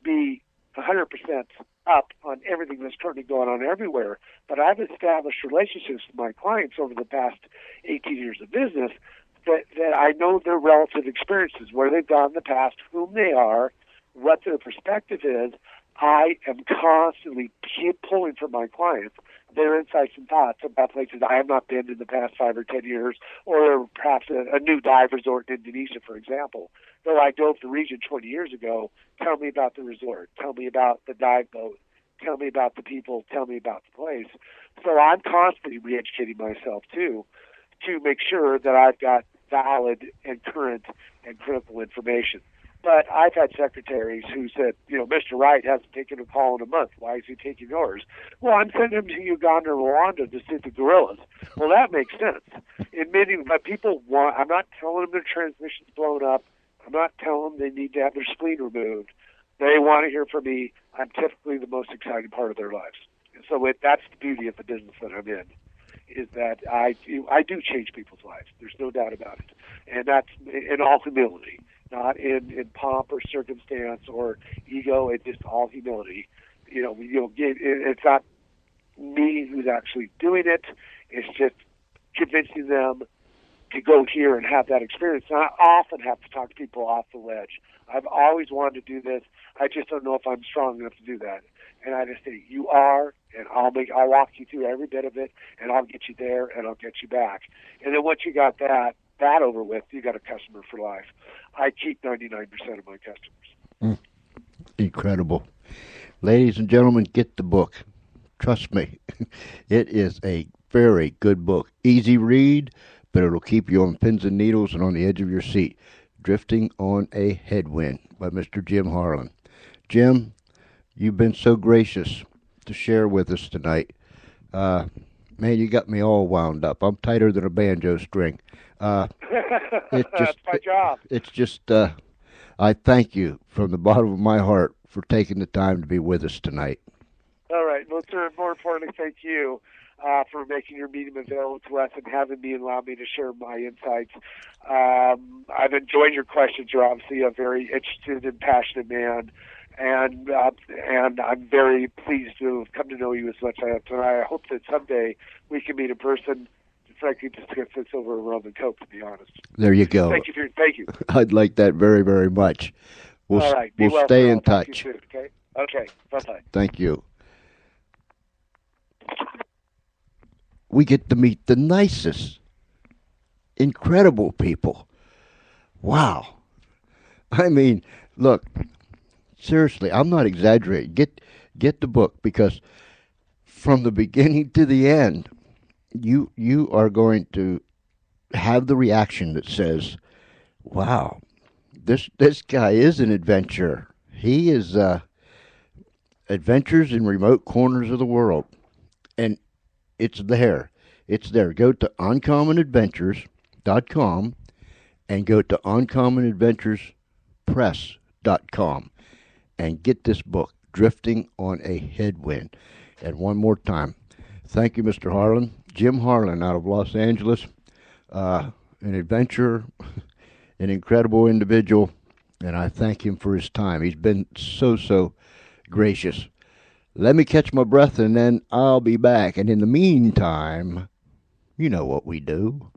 be 100% up on everything that's currently going on everywhere, but I've established relationships with my clients over the past 18 years of business that I know their relative experiences, where they've gone in the past, whom they are, what their perspective is. I am constantly pulling from my clients their insights and thoughts about places I have not been in the past 5 or 10 years, or perhaps a new dive resort in Indonesia, for example. Though I dove the region 20 years ago, tell me about the resort, tell me about the dive boat, tell me about the people, tell me about the place. So I'm constantly re-educating myself, too, to make sure that I've got valid and current and critical information. But I've had secretaries who said, Mr. Wright hasn't taken a call in a month. Why is he taking yours? Well, I'm sending him to Uganda or Rwanda to see the gorillas. Well, that makes sense. But people want, I'm not telling them their transmission's blown up. I'm not telling them they need to have their spleen removed. They want to hear from me. I'm typically the most exciting part of their lives. And so that's the beauty of the business that I'm in, is that I do change people's lives. There's no doubt about it. And that's in all humility. Not in pomp or circumstance or ego. It's just all humility. It's not me who's actually doing it. It's just convincing them to go here and have that experience. And I often have to talk to people off the ledge. I've always wanted to do this. I just don't know if I'm strong enough to do that. And I just say, you are, and I'll walk you through every bit of it, and I'll get you there, and I'll get you back. And then once you got that over with, you got a customer for life. I keep 99% of my customers. Incredible. Ladies and gentlemen, get the book. Trust me, it is a very good book. Easy read, but it'll keep you on pins and needles and on the edge of your seat. Drifting on a Headwind by Mr. Jim Harlan. Jim, you've been so gracious to share with us tonight. Man, you got me all wound up. I'm tighter than a banjo string. That's my job. It's just, I thank you from the bottom of my heart for taking the time to be with us tonight. All right. Well, sir, more importantly, thank you for making your medium available to us and having me allow me to share my insights. I've enjoyed your questions. You're obviously a very interested and passionate man. And I'm very pleased to have come to know you as much as I have tonight. I hope that someday we can meet in person. Frankly, just to get this over a rum and coke, to be honest. There you go. Thank you. I'd like that very, very much. All right. We'll stay in touch. Soon, okay? Okay. Bye-bye. Thank you. We get to meet the nicest, incredible people. Wow. I mean, look, seriously, I'm not exaggerating. Get the book, because from the beginning to the end, you are going to have the reaction that says, wow, this guy is an adventurer. He is adventures in remote corners of the world. And it's there. It's there. Go to uncommonadventures.com and go to uncommonadventurespress.com and get this book, Drifting on a Headwind. And one more time, thank you, Mr. Harlan. Jim Harlan out of Los Angeles, an adventurer, an incredible individual, and I thank him for his time. He's been so gracious. Let me catch my breath, and then I'll be back. And in the meantime, you know what we do.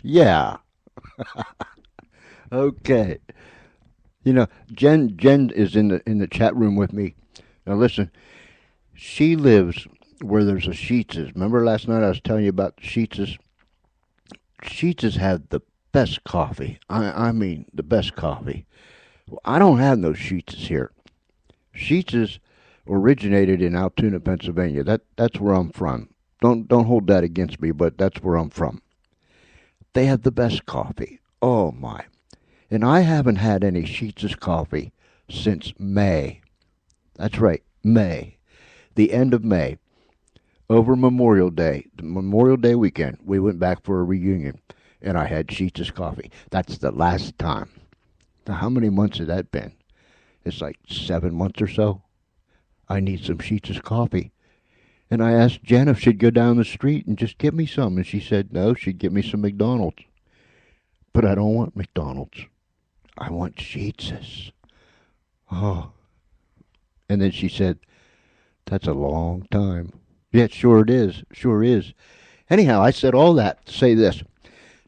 Yeah. Okay. You know, Jen is in the chat room with me. Now listen, she lives where there's a Sheetses. Remember last night I was telling you about Sheetses? Sheetses have the best coffee. I mean the best coffee. Well, I don't have no Sheetses here. Sheetses originated in Altoona, Pennsylvania. That's where I'm from. Don't hold that against me, but that's where I'm from. They have the best coffee. Oh my. And I haven't had any Sheetses coffee since May. That's right, May. The end of May. Over Memorial Day, the Memorial Day weekend, we went back for a reunion, and I had Sheetses coffee. That's the last time. Now, how many months has that been? It's like 7 months or so. I need some Sheetses coffee. And I asked Jen if she'd go down the street and just get me some, and she said no, she'd get me some McDonald's. But I don't want McDonald's. I want Sheetses. Oh. And then she said, that's a long time. Yeah, sure it is. Sure is. Anyhow, I said all that to say this.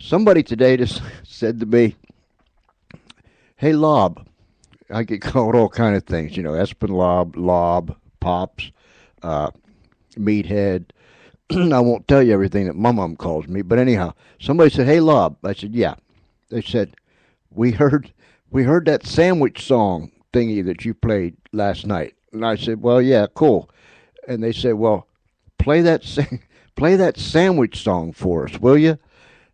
Somebody today just said to me, hey, Lob. I get called all kind of things, Espen Lob, Pops, uh, Meathead. I won't tell you everything that my mom calls me, but anyhow, somebody said, "Hey, Lob." I said, "Yeah." They said, "We heard that sandwich song thingy that you played last night." And I said, "Well, yeah, cool." And they said, "Well, play that play that sandwich song for us, will you?"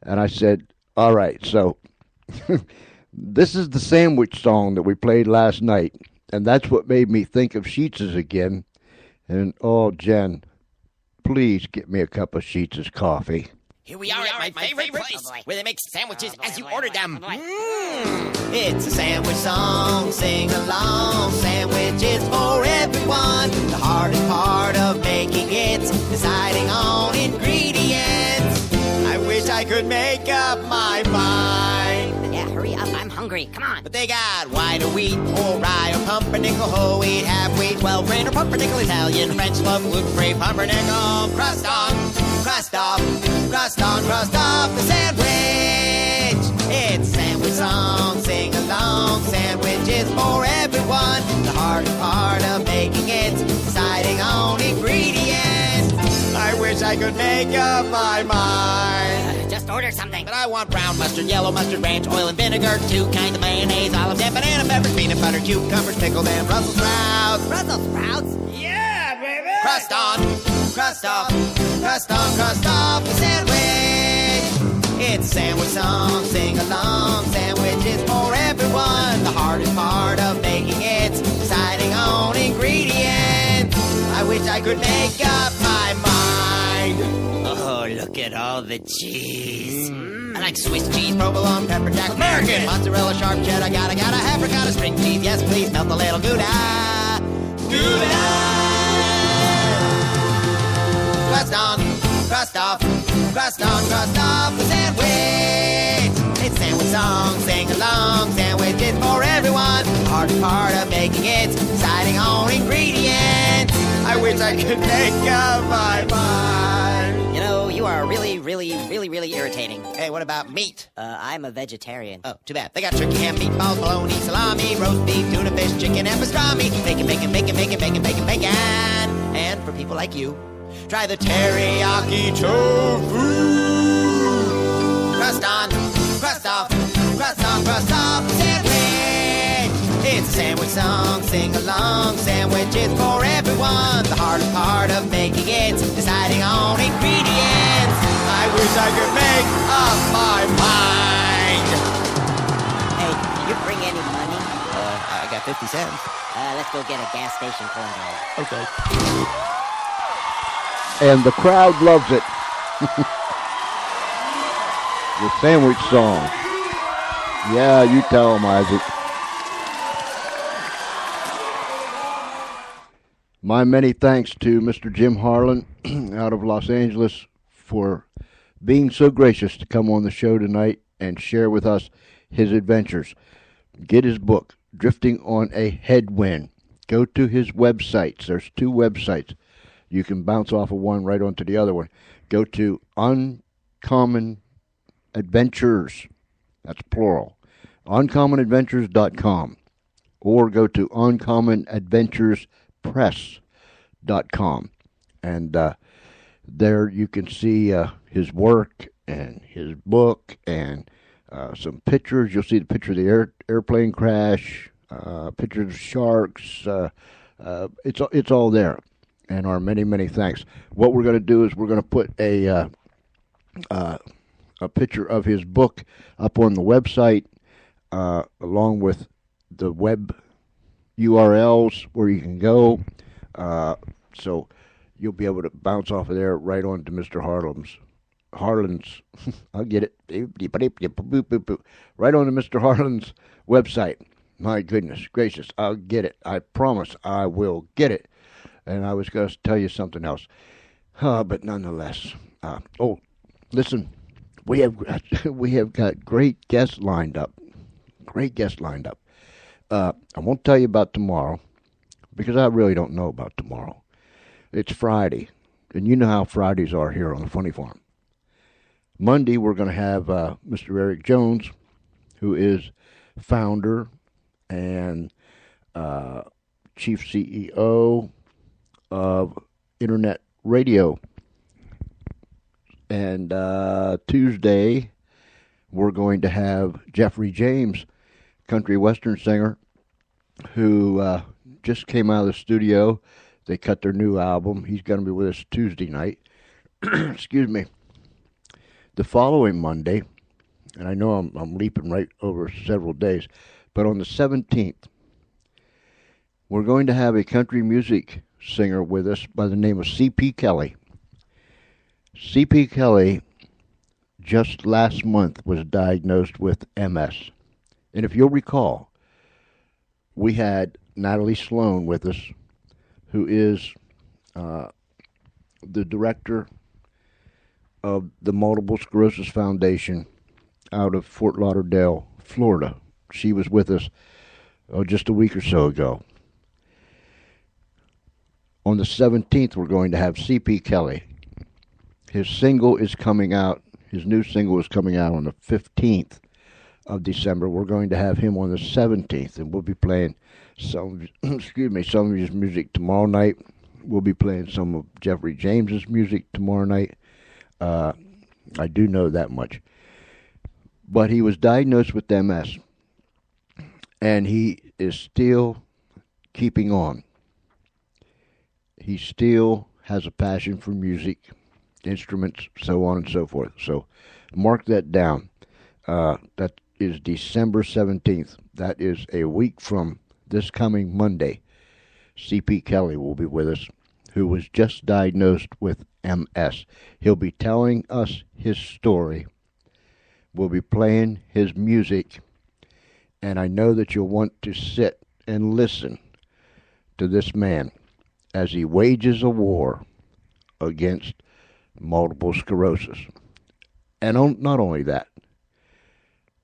And I said, "All right." So this is the sandwich song that we played last night, and that's what made me think of Sheets's again. And oh, Jen, please get me a cup of Sheets's coffee. Here we are at my favorite place, where they make sandwiches as you order them. It's a sandwich song, sing along. Sandwiches for everyone. The hardest part of making it's deciding on ingredients. I wish I could make up my mind. Yeah, hurry up, I'm hungry. Come on. But they got white or wheat or rye or pumpernickel, whole wheat, half wheat, 12 grain or pumpernickel, Italian, French loaf, gluten-free, pumpernickel, crust on, crust off, crust on, crust off the sandwich. It's sandwich song, sing along. Sandwiches for everyone. The hardest part of making it, deciding on ingredients. I wish I could make up my mind. Just order something. But I want brown mustard, yellow mustard, ranch, oil, and vinegar, 2 kinds of mayonnaise, olives, and banana peppers, peanut butter, cucumbers, pickled, and Brussels sprouts. Brussels sprouts? Yeah, baby! Crust on, crust off, crust on, crust off the sandwich. It's a sandwich song, sing along. Sandwiches for everyone. The hardest part of making it's deciding on ingredients. I wish I could make up my mind. Oh, look at all the cheese. I like Swiss cheese, provolone, pepper jack, American, mozzarella, sharp cheddar, gotta, have ricotta, string cheese. Yes, please, melt a little Gouda. Gouda! Crust on, crust off, crust on, crust off the sandwich. It's sandwich song, sing along. Sandwiches for everyone. The hardest part of making it's deciding on ingredients. I wish I could make up my mind. You know, you are really irritating. Hey, what about meat? I'm a vegetarian. Oh, too bad. They got turkey, ham, meatballs, bologna, salami, roast beef, tuna fish, chicken, and pastrami. Bacon, bacon, bacon, bacon, bacon, bacon, bacon. And for people like you, try the teriyaki tofu. Crust on, crust off, crust on, crust off the sandwich. It's a sandwich song, sing along. Sandwiches for everyone. The hardest part of making it's deciding on ingredients. I wish I could make up my mind. Hey, did you bring any money? I got 50 cents. Let's go get a gas station corn dog. Okay. And the crowd loves it. The sandwich song. Yeah, you tell them, Isaac. My many thanks to Mr. Jim Harlan out of Los Angeles for being so gracious to come on the show tonight and share with us his adventures. Get his book, Drifting on a Headwind. Go to his websites. There's 2 websites. You can bounce off of one right onto the other one. Go to Uncommon Adventures. That's plural. UncommonAdventures.com. Or go to UncommonAdventuresPress.com. And there you can see his work and his book and some pictures. You'll see the picture of the airplane crash, pictures of sharks. It's all there. And our many, many thanks. What we're going to do is we're going to put a picture of his book up on the website, along with the web URLs where you can go. So you'll be able to bounce off of there right on to Mr. Harlan's. I'll get it. Right on to Mr. Harlan's website. My goodness gracious, I'll get it. I promise I will get it. And I was going to tell you something else. But nonetheless. Listen, we have got great guests lined up. Great guests lined up. I won't tell you about tomorrow because I really don't know about tomorrow. It's Friday, and you know how Fridays are here on the Funny Farm. Monday, we're going to have Mr. Eric Jones, who is founder and chief CEO of Internet Radio. And Tuesday, we're going to have Jeffrey James, country western singer, who just came out of the studio. They cut their new album. He's going to be with us Tuesday night. Excuse me. The following Monday, and I know I'm leaping right over several days, but on the 17th, we're going to have a country music singer with us by the name of C.P. Kelly. C.P. Kelly just last month was diagnosed with MS. And if you'll recall, we had Natalie Sloan with us, who is the director of the Multiple Sclerosis Foundation out of Fort Lauderdale, Florida. She was with us just a week or so ago. On the 17th, we're going to have C.P. Kelly. His single is coming out. His new single is coming out on the 15th of December. We're going to have him on the 17th, and we'll be playing some of his music tomorrow night. We'll be playing some of Jeffrey James's music tomorrow night. I do know that much. But he was diagnosed with MS, and he is still keeping on. He still has a passion for music, instruments, so on and so forth. So mark that down. That is December 17th. That is a week from this coming Monday. C.P. Kelly will be with us, who was just diagnosed with MS. He'll be telling us his story. We'll be playing his music. And I know that you'll want to sit and listen to this man as he wages a war against multiple sclerosis. And not only that,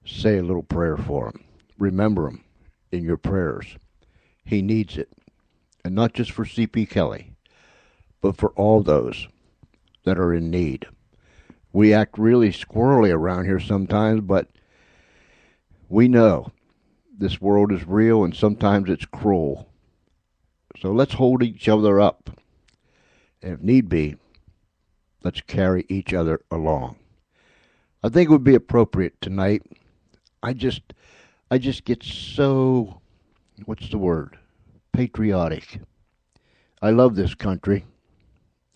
say a little prayer for him. Remember him in your prayers. He needs it. And not just for C.P. Kelly, but for all those that are in need. We act really squirrely around here sometimes, but we know this world is real and sometimes it's cruel. So let's hold each other up. And if need be, let's carry each other along. I think it would be appropriate tonight. I just get so, what's the word? Patriotic. I love this country.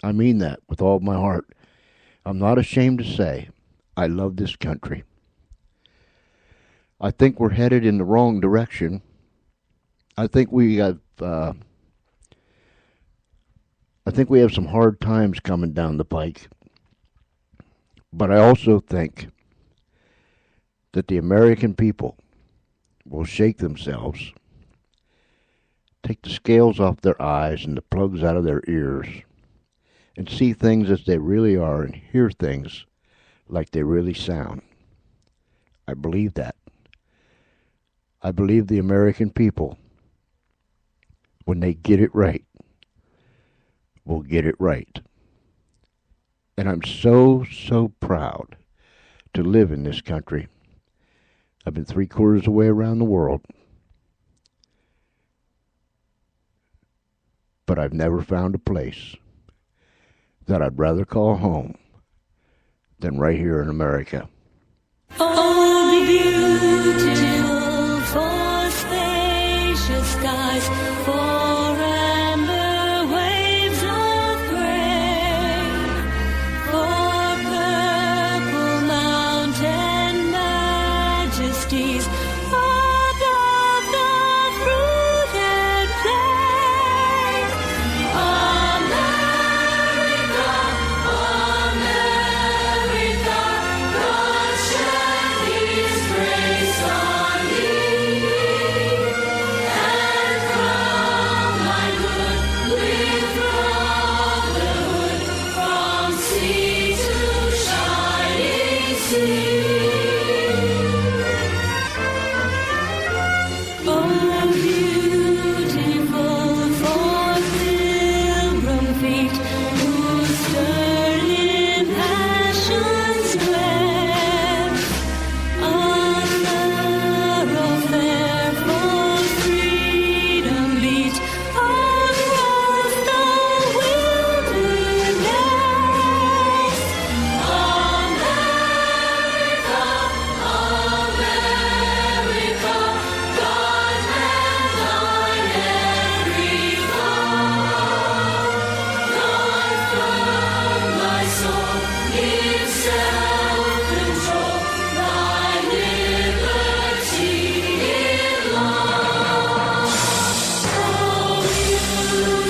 I mean that with all my heart. I'm not ashamed to say I love this country. I think we're headed in the wrong direction. I think we have some hard times coming down the pike. But I also think that the American people will shake themselves, take the scales off their eyes and the plugs out of their ears, and see things as they really are and hear things like they really sound. I believe that. I believe the American people, when they get it right, will get it right. And I'm so, so proud to live in this country. I've been 3/4 of the way around the world, but I've never found a place that I'd rather call home than right here in America. Oh, beautiful for spacious skies, for amber waves of gray, for purple mountain majesties above the fruited plain. America, America, God shed His grace on thee, and crown thy good with brotherhood from sea to shining sea. Oh, beautiful for pilgrim feet who stir in passion's glare, a thoroughfare self-control, thy liberty in law. Oh,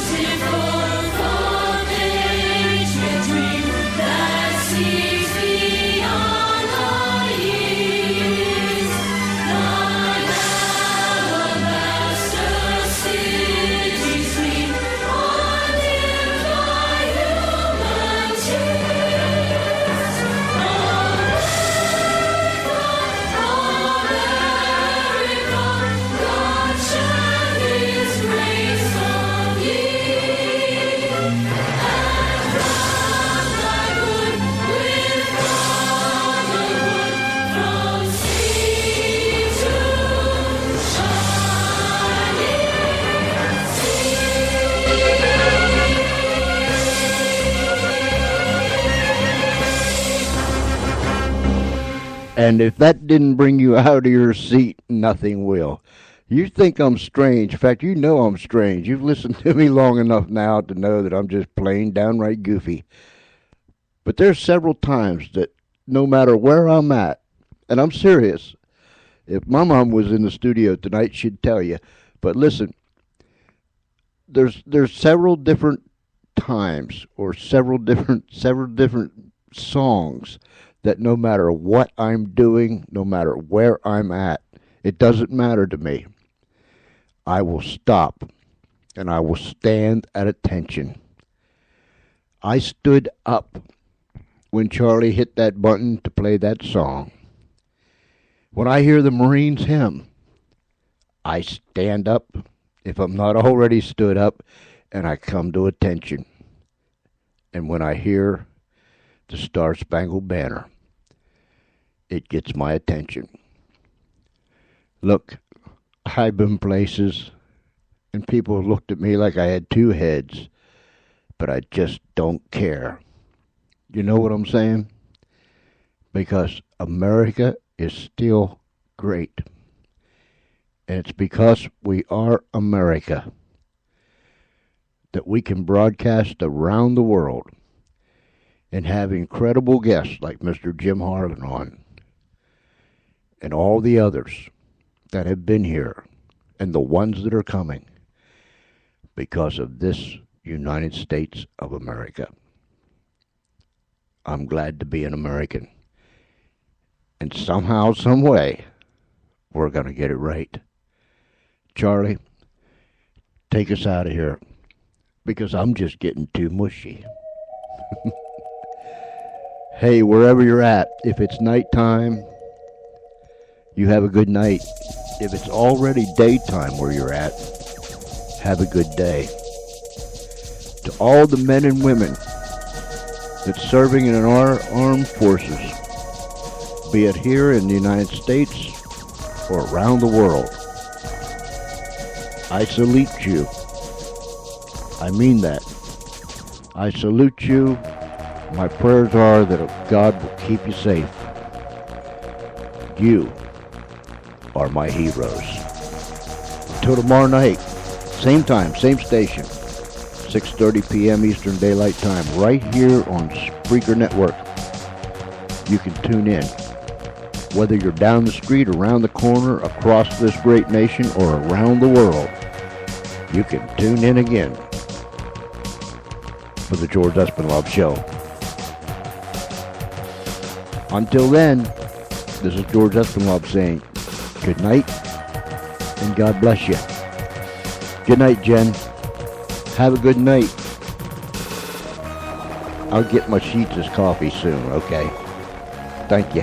beautiful for ancient dream that sees beyond the years. Thine alabaster city sweet, undimmed by human tears. America, God shed His grace on thee, and crown thy good with brotherhood from sea to shining sea. And if that didn't bring you out of your seat, nothing will. You think I'm strange. In fact, you know I'm strange. You've listened to me long enough now to know that I'm just plain downright goofy. But there's several times that no matter where I'm at, and I'm serious, if my mom was in the studio tonight, she'd tell you. But listen, there's several different times or several different songs that no matter what I'm doing, no matter where I'm at, it doesn't matter to me. I will stop and I will stand at attention. I stood up when Charlie hit that button to play that song. When I hear the Marines hymn, I stand up, if I'm not already stood up, and I come to attention. And when I hear the Star Spangled Banner, it gets my attention. Look, I've been places, and people have looked at me like I had two heads, but I just don't care. You know what I'm saying? Because America is still great. And it's because we are America that we can broadcast around the world and have incredible guests like Mr. Jim Harlan on, and all the others that have been here, and the ones that are coming, because of this United States of America. I'm glad to be an American. And somehow, some way, we're going to get it right. Charlie, take us out of here, because I'm just getting too mushy. Hey, wherever you're at, if it's nighttime, you have a good night. If it's already daytime where you're at, have a good day. To all the men and women that's serving in our armed forces, be it here in the United States or around the world, I salute you. I mean that. I salute you. My prayers are that God will keep you safe. You are my heroes. Until tomorrow night, same time, same station, 6:30 p.m. Eastern Daylight Time, right here on Spreaker Network. You can tune in. Whether you're down the street, around the corner, across this great nation, or around the world, you can tune in again for the George Espinlove Show. Until then, this is George Espinlove saying good night and God bless you. Good night, Jen. Have a good night. I'll get my sheets as coffee soon, okay? Thank you.